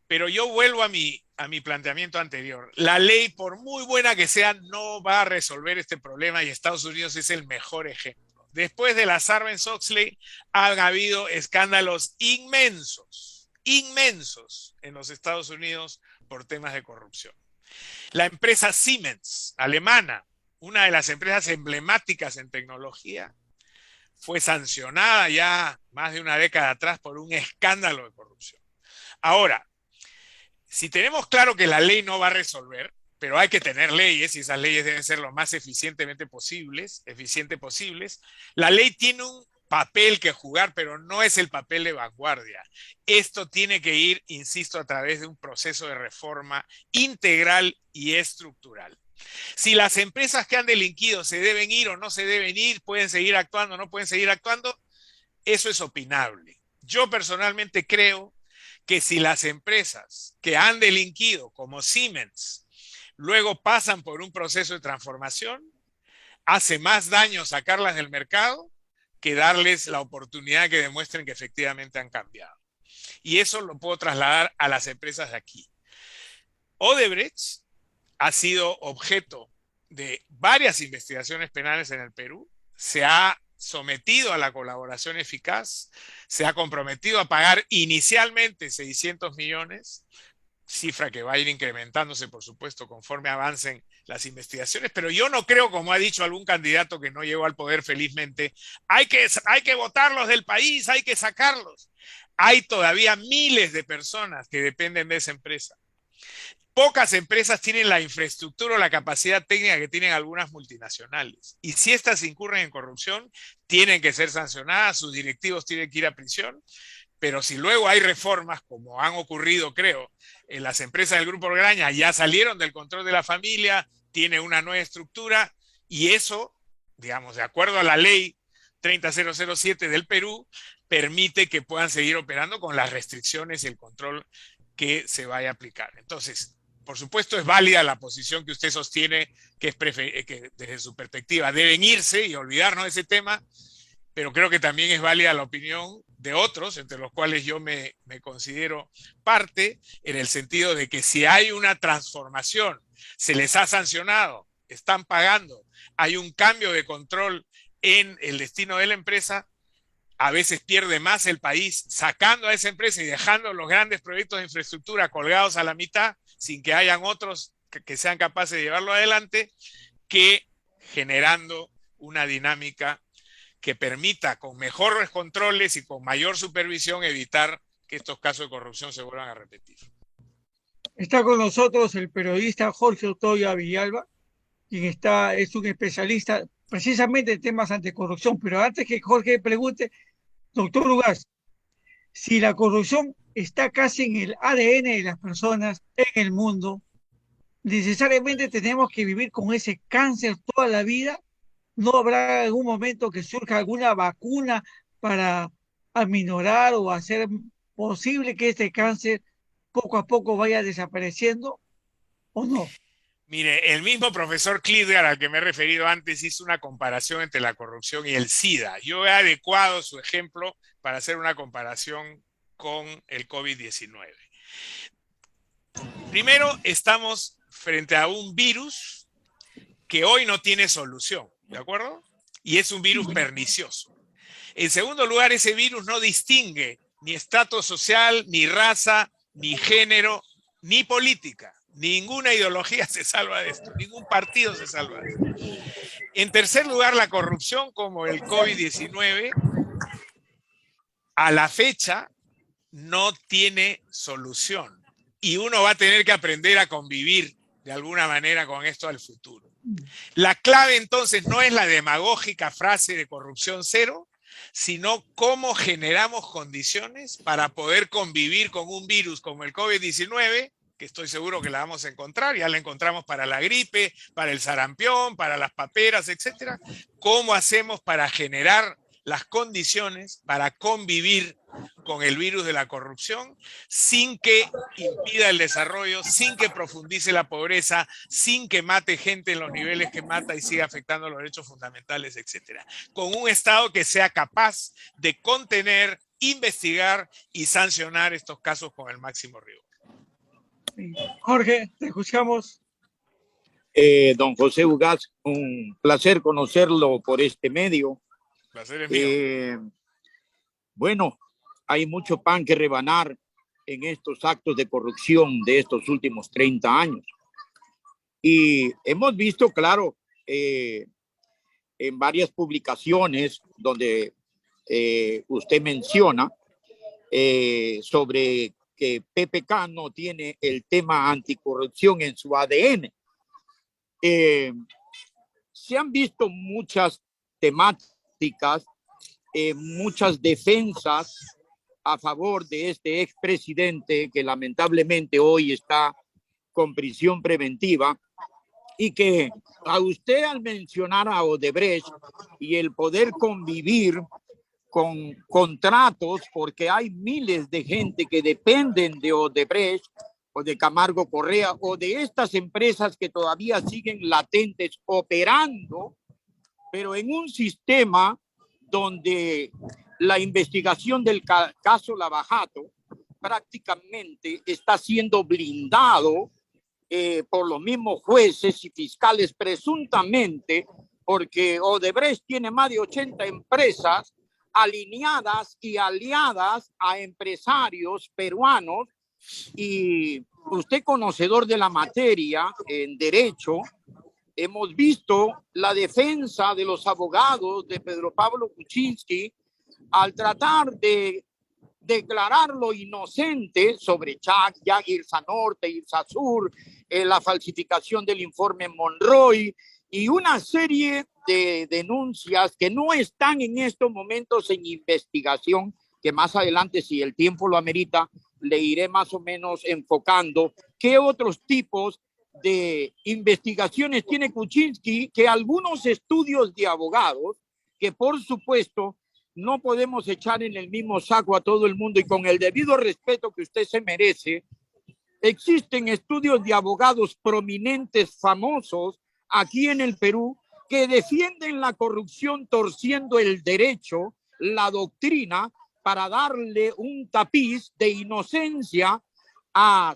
Speaker 3: Pero yo vuelvo a mi planteamiento anterior. La ley, por muy buena que sea, no va a resolver este problema, y Estados Unidos es el mejor ejemplo. Después de la Sarbanes-Oxley han habido escándalos inmensos en los Estados Unidos por temas de corrupción. La empresa Siemens, alemana, una de las empresas emblemáticas en tecnología, fue sancionada ya más de una década atrás por un escándalo de corrupción. Ahora, si tenemos claro que la ley no va a resolver, pero hay que tener leyes, y esas leyes deben ser lo más eficientes posibles, la ley tiene un papel que jugar, pero no es el papel de vanguardia. Esto tiene que ir, insisto, a través de un proceso de reforma integral y estructural. Si las empresas que han delinquido se deben ir o no se deben ir, pueden seguir actuando o no pueden seguir actuando, eso es opinable. Yo personalmente creo que si las empresas que han delinquido, como Siemens, luego pasan por un proceso de transformación, hace más daño sacarlas del mercado que darles la oportunidad que demuestren que efectivamente han cambiado. Y eso lo puedo trasladar a las empresas de aquí. Odebrecht ha sido objeto de varias investigaciones penales en el Perú, se ha sometido a la colaboración eficaz, se ha comprometido a pagar inicialmente 600 millones, cifra que va a ir incrementándose, por supuesto, conforme avancen las investigaciones, pero yo no creo, como ha dicho algún candidato que no llegó al poder felizmente, hay que votarlos del país, hay que sacarlos. Hay todavía miles de personas que dependen de esa empresa. Pocas empresas tienen la infraestructura o la capacidad técnica que tienen algunas multinacionales. Y si estas incurren en corrupción, tienen que ser sancionadas, sus directivos tienen que ir a prisión. Pero si luego hay reformas, como han ocurrido, creo, en las empresas del Grupo Orgaña, ya salieron del control de la familia, tiene una nueva estructura, y eso, digamos, de acuerdo a la ley 30007 del Perú, permite que puedan seguir operando con las restricciones y el control que se vaya a aplicar. Entonces, por supuesto, es válida la posición que usted sostiene, que desde su perspectiva deben irse y olvidarnos de ese tema, pero creo que también es válida la opinión de otros, entre los cuales yo me considero parte, en el sentido de que si hay una transformación, se les ha sancionado, están pagando, hay un cambio de control en el destino de la empresa, a veces pierde más el país sacando a esa empresa y dejando los grandes proyectos de infraestructura colgados a la mitad, sin que hayan otros que sean capaces de llevarlo adelante, que generando una dinámica que permita con mejores controles y con mayor supervisión evitar que estos casos de corrupción se vuelvan a repetir.
Speaker 1: Está con nosotros el periodista Jorge Otoya Villalba, quien es un especialista precisamente en temas anticorrupción. Pero antes que Jorge pregunte, doctor Ugaz, si la corrupción está casi en el ADN de las personas en el mundo, ¿necesariamente tenemos que vivir con ese cáncer toda la vida? ¿No habrá algún momento que surja alguna vacuna para aminorar o hacer posible que este cáncer poco a poco vaya desapareciendo o no?
Speaker 3: Mire, el mismo profesor Klitgar al que me he referido antes hizo una comparación entre la corrupción y el SIDA. Yo he adecuado su ejemplo para hacer una comparación con el COVID-19. Primero, estamos frente a un virus que hoy no tiene solución, ¿de acuerdo? Y es un virus pernicioso. En segundo lugar, ese virus no distingue ni estrato social, ni raza, ni género, ni política. Ninguna ideología se salva de esto, ningún partido se salva de esto. En tercer lugar, la corrupción como el COVID-19, a la fecha, no tiene solución. Y uno va a tener que aprender a convivir de alguna manera con esto al futuro. La clave entonces no es la demagógica frase de corrupción cero, sino cómo generamos condiciones para poder convivir con un virus como el COVID-19, que estoy seguro que la vamos a encontrar, ya la encontramos para la gripe, para el sarampión, para las paperas, etcétera. ¿Cómo hacemos para generar las condiciones para convivir con el virus de la corrupción sin que impida el desarrollo, sin que profundice la pobreza, sin que mate gente en los niveles que mata y siga afectando los derechos fundamentales, etcétera? Con un Estado que sea capaz de contener, investigar y sancionar estos casos con el máximo rigor.
Speaker 1: Jorge, te escuchamos.
Speaker 4: Don José Ugaz, un placer conocerlo por este medio.
Speaker 3: El placer es mío.
Speaker 4: Bueno, hay mucho pan que rebanar en estos actos de corrupción de estos últimos 30 años. Y hemos visto, claro, en varias publicaciones donde usted menciona sobre que PPK no tiene el tema anticorrupción en su ADN. Se han visto muchas temáticas, muchas defensas a favor de este expresidente que lamentablemente hoy está con prisión preventiva, y que a usted, al mencionar a Odebrecht y el poder convivir con contratos, porque hay miles de gente que dependen de Odebrecht o de Camargo Correa o de estas empresas que todavía siguen latentes operando, pero en un sistema donde la investigación del caso Lavajato prácticamente está siendo blindado por los mismos jueces y fiscales presuntamente, porque Odebrecht tiene más de 80 empresas alineadas y aliadas a empresarios peruanos, y usted conocedor de la materia en derecho, hemos visto la defensa de los abogados de Pedro Pablo Kuczynski al tratar de declararlo inocente sobre Chac, Irsa Norte, Irsa Sur, la falsificación del informe Monroy y una serie de denuncias que no están en estos momentos en investigación, que más adelante, si el tiempo lo amerita, le iré más o menos enfocando qué otros tipos de investigaciones tiene Kuczynski, que algunos estudios de abogados, que por supuesto no podemos echar en el mismo saco a todo el mundo y con el debido respeto que usted se merece, existen estudios de abogados prominentes, famosos, aquí en el Perú, que defienden la corrupción torciendo el derecho, la doctrina, para darle un tapiz de inocencia a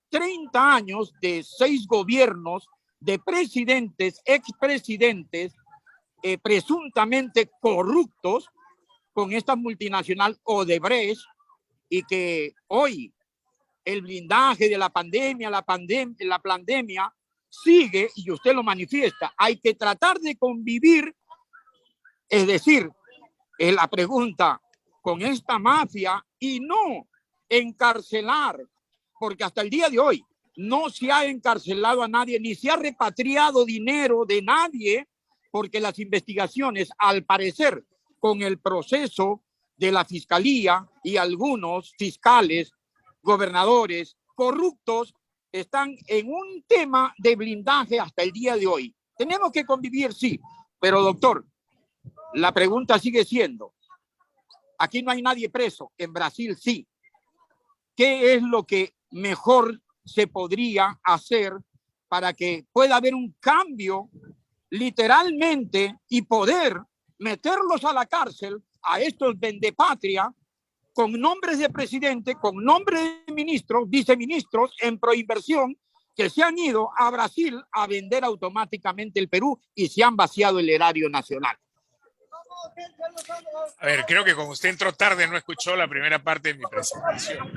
Speaker 4: 30 años de 6 gobiernos de presidentes, expresidentes, presuntamente corruptos con esta multinacional Odebrecht, y que hoy el blindaje de la pandemia sigue, y usted lo manifiesta. Hay que tratar de convivir, es decir, es la pregunta, con esta mafia y no encarcelar, porque hasta el día de hoy no se ha encarcelado a nadie, ni se ha repatriado dinero de nadie, porque las investigaciones, al parecer, con el proceso de la fiscalía y algunos fiscales, gobernadores corruptos, están en un tema de blindaje hasta el día de hoy. Tenemos que convivir, sí, pero doctor, la pregunta sigue siendo, aquí no hay nadie preso, en Brasil sí. ¿Qué es lo que mejor se podría hacer para que pueda haber un cambio literalmente y poder meterlos a la cárcel a estos vendepatria con nombres de presidente, con nombres de ministros, viceministros en proinversión, que se han ido a Brasil a vender automáticamente el Perú y se han vaciado el erario nacional?
Speaker 3: A ver, creo que como usted entró tarde, no escuchó la primera parte de mi presentación.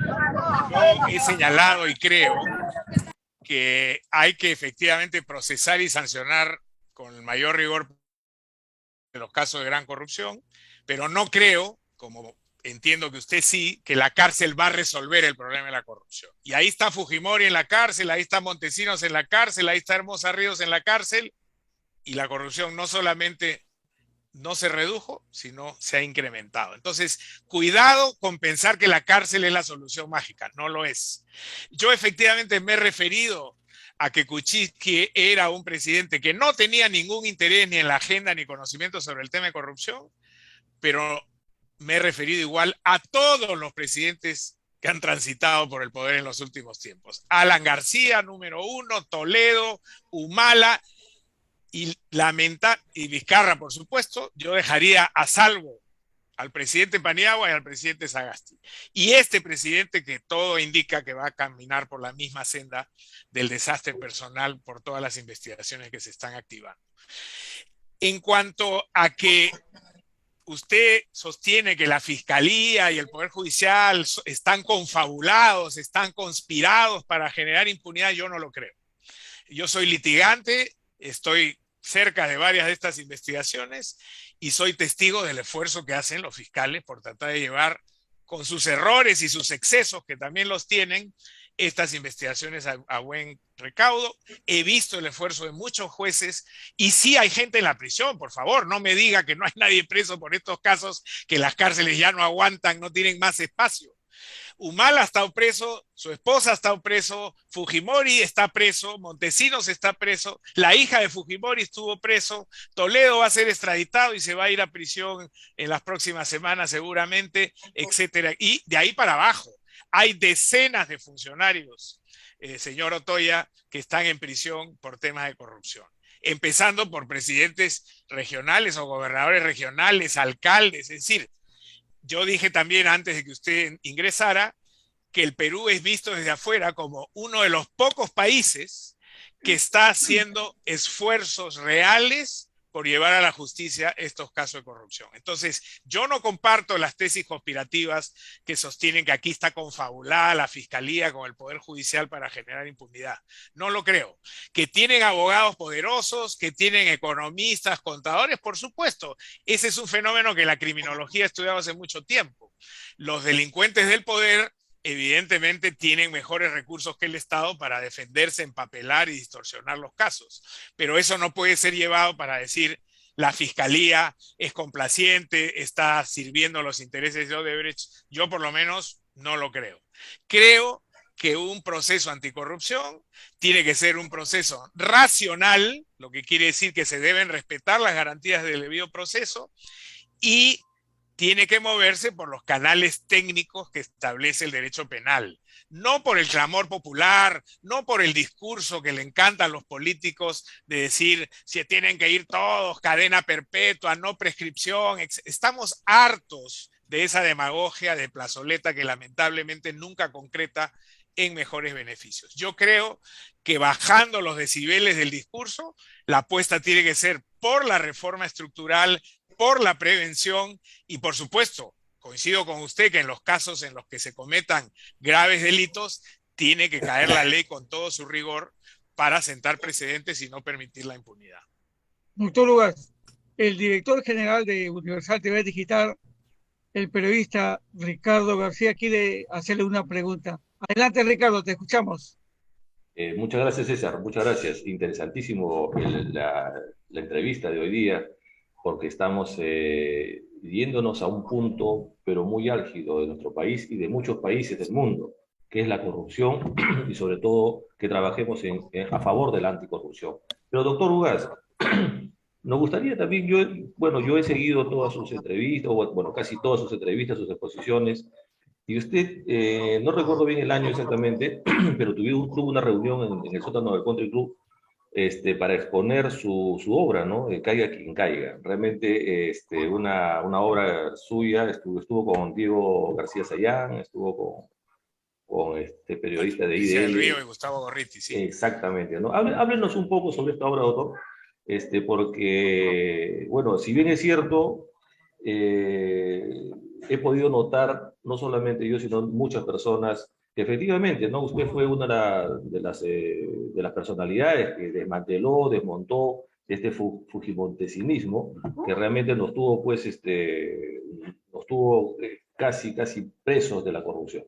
Speaker 3: Yo he señalado y creo que hay que efectivamente procesar y sancionar con el mayor rigor de los casos de gran corrupción, pero no creo, como entiendo que usted sí, que la cárcel va a resolver el problema de la corrupción. Y ahí está Fujimori en la cárcel, ahí está Montesinos en la cárcel, ahí está Hermosa Ríos en la cárcel, y la corrupción no solamente no se redujo, sino se ha incrementado. Entonces, cuidado con pensar que la cárcel es la solución mágica, no lo es. Yo efectivamente me he referido a que Kuczynski era un presidente que no tenía ningún interés ni en la agenda ni conocimiento sobre el tema de corrupción, pero me he referido igual a todos los presidentes que han transitado por el poder en los últimos tiempos. Alan García, número 1, Toledo, Humala, y Vizcarra, por supuesto. Yo dejaría a salvo al presidente Paniagua y al presidente Sagasti. Y este presidente que todo indica que va a caminar por la misma senda del desastre personal por todas las investigaciones que se están activando. En cuanto a que usted sostiene que la Fiscalía y el Poder Judicial están confabulados, están conspirados para generar impunidad, yo no lo creo. Yo soy litigante, estoy cerca de varias de estas investigaciones y soy testigo del esfuerzo que hacen los fiscales por tratar de llevar, con sus errores y sus excesos, que también los tienen, estas investigaciones a buen recaudo. He visto el esfuerzo de muchos jueces y sí hay gente en la prisión, por favor, no me diga que no hay nadie preso por estos casos, que las cárceles ya no aguantan, no tienen más espacio. Humala ha estado preso, su esposa ha estado preso, Fujimori está preso, Montesinos está preso, la hija de Fujimori estuvo preso, Toledo va a ser extraditado y se va a ir a prisión en las próximas semanas seguramente, etcétera. Y de ahí para abajo hay decenas de funcionarios, señor Otoya, que están en prisión por temas de corrupción, empezando por presidentes regionales o gobernadores regionales, alcaldes, es decir, yo dije también antes de que usted ingresara que el Perú es visto desde afuera como uno de los pocos países que está haciendo esfuerzos reales por llevar a la justicia estos casos de corrupción. Entonces, yo no comparto las tesis conspirativas que sostienen que aquí está confabulada la Fiscalía con el Poder Judicial para generar impunidad. No lo creo. Que tienen abogados poderosos, que tienen economistas, contadores, por supuesto. Ese es un fenómeno que la criminología ha estudiado hace mucho tiempo. Los delincuentes del poder evidentemente tienen mejores recursos que el Estado para defenderse, empapelar y distorsionar los casos. Pero eso no puede ser llevado para decir la Fiscalía es complaciente, está sirviendo los intereses de Odebrecht. Yo por lo menos no lo creo. Creo que un proceso anticorrupción tiene que ser un proceso racional, lo que quiere decir que se deben respetar las garantías del debido proceso, y tiene que moverse por los canales técnicos que establece el derecho penal, no por el clamor popular, no por el discurso que le encanta a los políticos de decir si tienen que ir todos, cadena perpetua, no prescripción. Estamos hartos de esa demagogia de plazoleta que lamentablemente nunca concreta en mejores beneficios. Yo creo que bajando los decibeles del discurso, la apuesta tiene que ser por la reforma estructural, por la prevención y, por supuesto, coincido con usted que en los casos en los que se cometan graves delitos, tiene que caer la ley con todo su rigor para sentar precedentes y no permitir la impunidad.
Speaker 1: Doctor Ugas, el director general de Universal TV Digital, el periodista Ricardo García, quiere hacerle una pregunta. Adelante, Ricardo, te escuchamos.
Speaker 5: Muchas gracias, César. Muchas gracias. Interesantísimo la entrevista de hoy día, porque estamos yéndonos a un punto, pero muy álgido de nuestro país y de muchos países del mundo, que es la corrupción y sobre todo que trabajemos a favor de la anticorrupción. Pero doctor Ugas, nos gustaría también, yo he seguido todas sus entrevistas, bueno, casi todas sus entrevistas, sus exposiciones, y usted, no recuerdo bien el año exactamente, pero tuvo una reunión en el sótano del Country Club para exponer su obra, ¿no? Caiga quien caiga. Realmente una obra suya, estuvo con Diego García Sayán, estuvo con periodista de
Speaker 3: Patricia del
Speaker 5: IDL.
Speaker 3: Río y Gustavo Gorriti, sí.
Speaker 5: Exactamente, ¿no? Háblenos un poco sobre esta obra, doctor, porque, bueno, si bien es cierto, he podido notar, no solamente yo, sino muchas personas, que efectivamente, ¿no? Usted fue una de las personalidades que desmontó este fujimontesinismo, que realmente nos tuvo, pues, casi presos de la corrupción.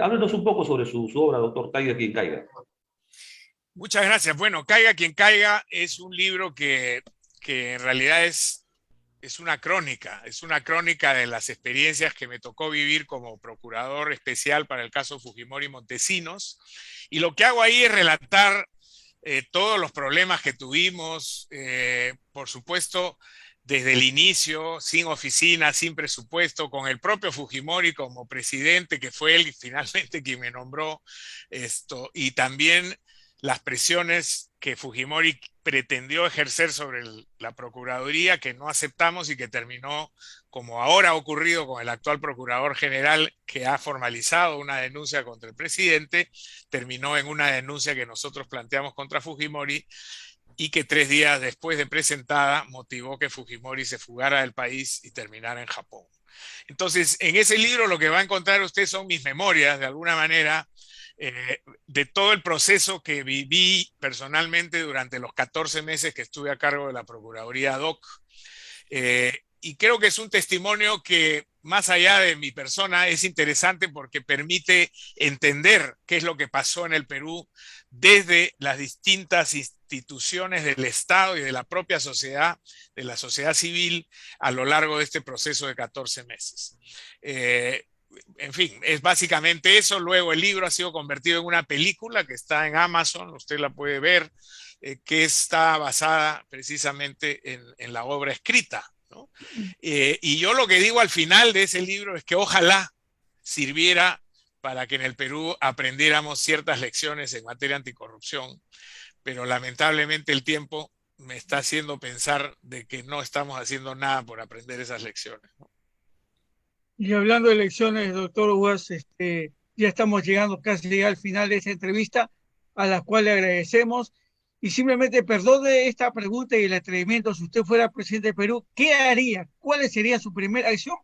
Speaker 5: Háblenos un poco sobre su obra, doctor, Caiga quien caiga.
Speaker 3: Muchas gracias. Bueno, Caiga quien caiga es un libro que en realidad es una crónica de las experiencias que me tocó vivir como procurador especial para el caso Fujimori Montesinos. Y lo que hago ahí es relatar todos los problemas que tuvimos, por supuesto, desde el inicio, sin oficina, sin presupuesto, con el propio Fujimori como presidente, que fue él finalmente quien me nombró, y también las presiones que Fujimori pretendió ejercer sobre la Procuraduría, que no aceptamos y que terminó, como ahora ha ocurrido con el actual Procurador General, que ha formalizado una denuncia contra el presidente, terminó en una denuncia que nosotros planteamos contra Fujimori y que 3 días después de presentada motivó que Fujimori se fugara del país y terminara en Japón. Entonces, en ese libro lo que va a encontrar usted son mis memorias, de alguna manera, de todo el proceso que viví personalmente durante los 14 meses que estuve a cargo de la Procuraduría DOC. Y creo que es un testimonio que, más allá de mi persona, es interesante porque permite entender qué es lo que pasó en el Perú desde las distintas instituciones del Estado y de la propia sociedad, de la sociedad civil, a lo largo de este proceso de 14 meses. En fin, es básicamente eso. Luego el libro ha sido convertido en una película que está en Amazon, usted la puede ver, que está basada precisamente en la obra escrita, ¿no? Y yo lo que digo al final de ese libro es que ojalá sirviera para que en el Perú aprendiéramos ciertas lecciones en materia anticorrupción, pero lamentablemente el tiempo me está haciendo pensar de que no estamos haciendo nada por aprender esas lecciones, ¿no?
Speaker 1: Y hablando de elecciones, doctor Ugas, ya estamos llegando casi al final de esta entrevista, a la cual le agradecemos. Y simplemente perdone esta pregunta y el atrevimiento, si usted fuera presidente de Perú, ¿qué haría? ¿Cuál sería su primera acción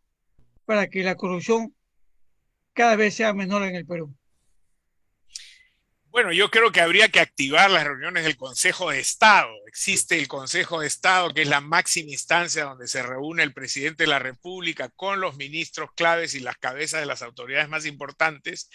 Speaker 1: para que la corrupción cada vez sea menor en el Perú?
Speaker 3: Bueno, yo creo que habría que activar las reuniones del Consejo de Estado. Existe el Consejo de Estado, que es la máxima instancia donde se reúne el presidente de la República con los ministros claves y las cabezas de las autoridades más importantes,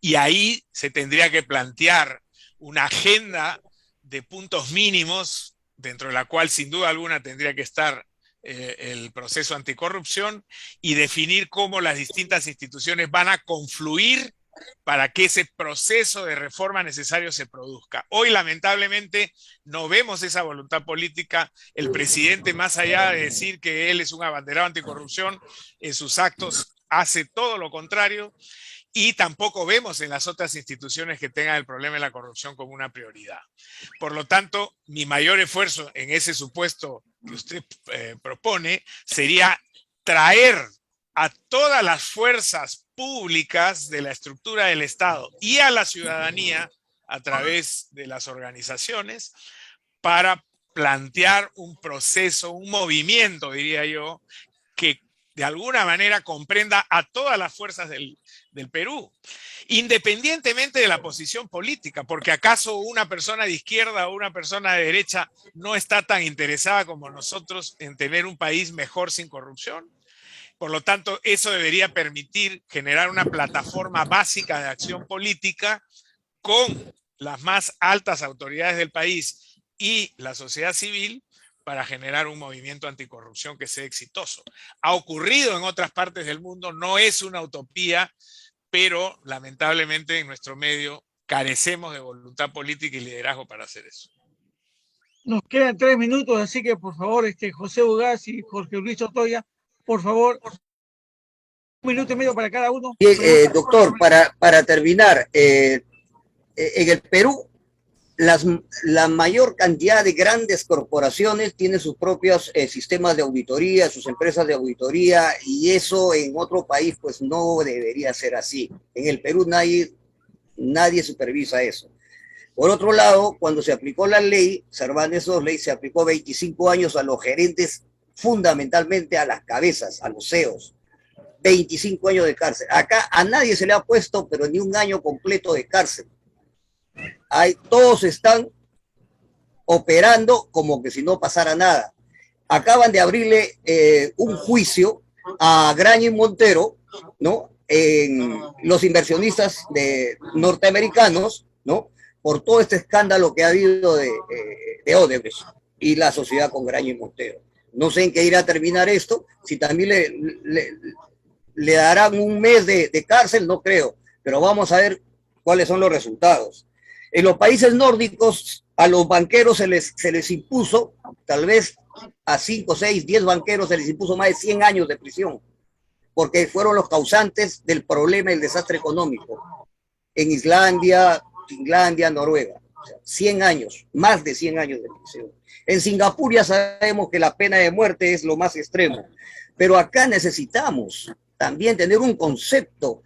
Speaker 3: y ahí se tendría que plantear una agenda de puntos mínimos, dentro de la cual sin duda alguna tendría que estar el proceso anticorrupción, y definir cómo las distintas instituciones van a confluir para que ese proceso de reforma necesario se produzca. Hoy, lamentablemente, no vemos esa voluntad política. El presidente, más allá de decir que él es un abanderado anticorrupción, en sus actos hace todo lo contrario, y tampoco vemos en las otras instituciones que tengan el problema de la corrupción como una prioridad. Por lo tanto, mi mayor esfuerzo en ese supuesto que usted propone sería traer a todas las fuerzas públicas de la estructura del Estado y a la ciudadanía a través de las organizaciones para plantear un proceso, un movimiento, diría yo, que de alguna manera comprenda a todas las fuerzas del Perú, independientemente de la posición política, porque acaso una persona de izquierda o una persona de derecha no está tan interesada como nosotros en tener un país mejor sin corrupción. Por lo tanto, eso debería permitir generar una plataforma básica de acción política con las más altas autoridades del país y la sociedad civil para generar un movimiento anticorrupción que sea exitoso. Ha ocurrido en otras partes del mundo, no es una utopía, pero lamentablemente en nuestro medio carecemos de voluntad política y liderazgo para hacer eso.
Speaker 1: Nos quedan 3 minutos, así que por favor, José Ugaz y Jorge Luis Otoya, por favor, 1 minuto y medio para cada uno.
Speaker 2: Bien, doctor, para terminar, en el Perú, la mayor cantidad de grandes corporaciones tienen sus propios sistemas de auditoría, sus empresas de auditoría, y eso en otro país pues no debería ser así. En el Perú nadie supervisa eso. Por otro lado, cuando se aplicó la ley, Cervantes-Osley, se aplicó 25 años a los gerentes, fundamentalmente a las cabezas, a los CEOs. 25 años de cárcel. Acá a nadie se le ha puesto, pero ni un año completo de cárcel. Todos están operando como que si no pasara nada. Acaban de abrirle un juicio a Graña y Montero, ¿no? Los inversionistas norteamericanos, ¿no? Por todo este escándalo que ha habido de Odebrecht y la sociedad con Graña y Montero. No sé en qué irá a terminar esto, si también le darán un mes de cárcel, no creo, pero vamos a ver cuáles son los resultados. En los países nórdicos, a los banqueros se les impuso, tal vez a 5, 6, 10 banqueros se les impuso más de 100 años de prisión, porque fueron los causantes del problema del desastre económico. En Islandia, Finlandia, Noruega, o sea, 100 años, más de 100 años de prisión. En Singapur ya sabemos que la pena de muerte es lo más extremo, pero acá necesitamos también tener un concepto,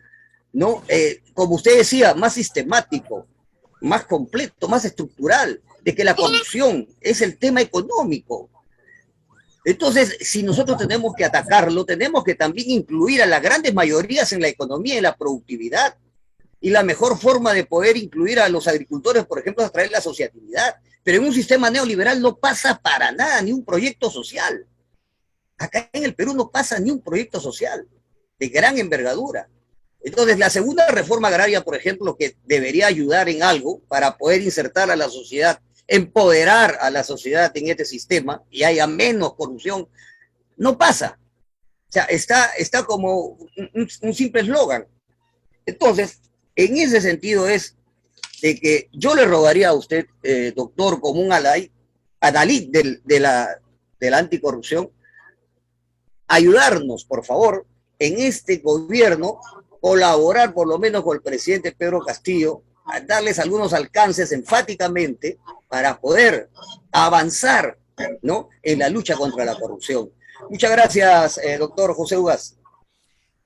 Speaker 2: ¿no? Como usted decía, más sistemático, más completo, más estructural, de que la corrupción es el tema económico. Entonces, si nosotros tenemos que atacarlo, tenemos que también incluir a las grandes mayorías en la economía y en la productividad. Y la mejor forma de poder incluir a los agricultores, por ejemplo, es a través de la asociatividad. Pero en un sistema neoliberal no pasa para nada ni un proyecto social. Acá en el Perú no pasa ni un proyecto social de gran envergadura. Entonces, la segunda reforma agraria, por ejemplo, que debería ayudar en algo para poder insertar a la sociedad, empoderar a la sociedad en este sistema y haya menos corrupción, no pasa. O sea, está como un simple eslogan. Entonces, en ese sentido es de que yo le rogaría a usted, doctor, como un adalid de la anticorrupción, ayudarnos, por favor, en este gobierno, colaborar por lo menos con el presidente Pedro Castillo, a darles algunos alcances enfáticamente para poder avanzar, ¿no?, en la lucha contra la corrupción. Muchas gracias, doctor José Ugaz.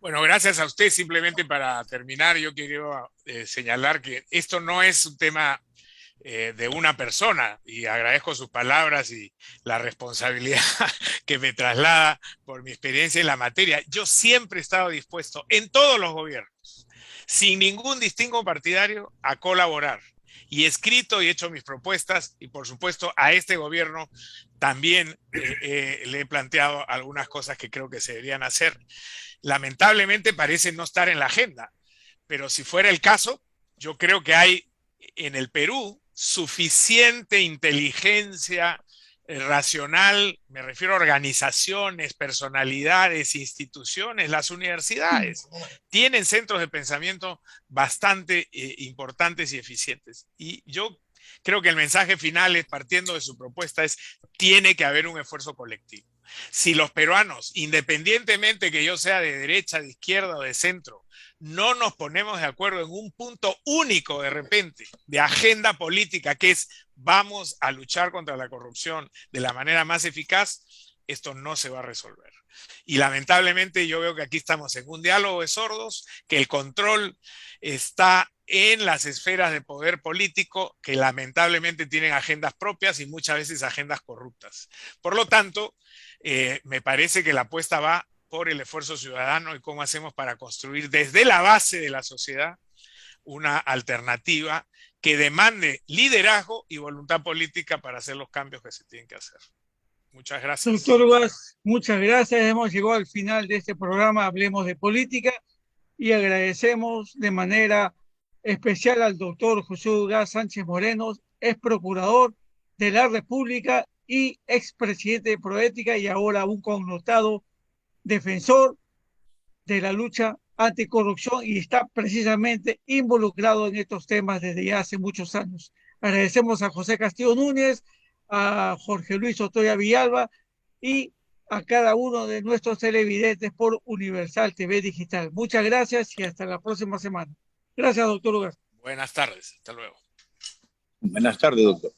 Speaker 3: Bueno, gracias a usted. Simplemente para terminar, yo quiero señalar que esto no es un tema de una persona, y agradezco sus palabras y la responsabilidad que me traslada por mi experiencia en la materia. Yo siempre he estado dispuesto, en todos los gobiernos, sin ningún distingo partidario, a colaborar. Y he escrito y he hecho mis propuestas, y por supuesto a este gobierno también le he planteado algunas cosas que creo que se deberían hacer. Lamentablemente parece no estar en la agenda, pero si fuera el caso, yo creo que hay en el Perú suficiente inteligencia racional, me refiero a organizaciones, personalidades, instituciones, las universidades, tienen centros de pensamiento bastante importantes y eficientes. Y yo creo que el mensaje final, es, partiendo de su propuesta, es: tiene que haber un esfuerzo colectivo. Si los peruanos, independientemente que yo sea de derecha, de izquierda o de centro, no nos ponemos de acuerdo en un punto único de repente de agenda política, que es vamos a luchar contra la corrupción de la manera más eficaz, esto no se va a resolver. Y lamentablemente yo veo que aquí estamos en un diálogo de sordos, que el control está en las esferas de poder político, que lamentablemente tienen agendas propias y muchas veces agendas corruptas. Por lo tanto, me parece que la apuesta va por el esfuerzo ciudadano y cómo hacemos para construir desde la base de la sociedad una alternativa que demande liderazgo y voluntad política para hacer los cambios que se tienen que hacer. Muchas gracias.
Speaker 1: Doctor Ugas, muchas gracias. Hemos llegado al final de este programa Hablemos de Política y agradecemos de manera especial al doctor José Ugas Sánchez Morenos, ex procurador de la República y expresidente de Proética, y ahora un connotado defensor de la lucha anticorrupción, y está precisamente involucrado en estos temas desde ya hace muchos años. Agradecemos a José Castillo Núñez, a Jorge Luis Otoya Villalba y a cada uno de nuestros televidentes por Universal TV Digital. Muchas gracias y hasta la próxima semana. Gracias, doctor Ugas.
Speaker 3: Buenas tardes, hasta luego.
Speaker 4: Buenas tardes, doctor.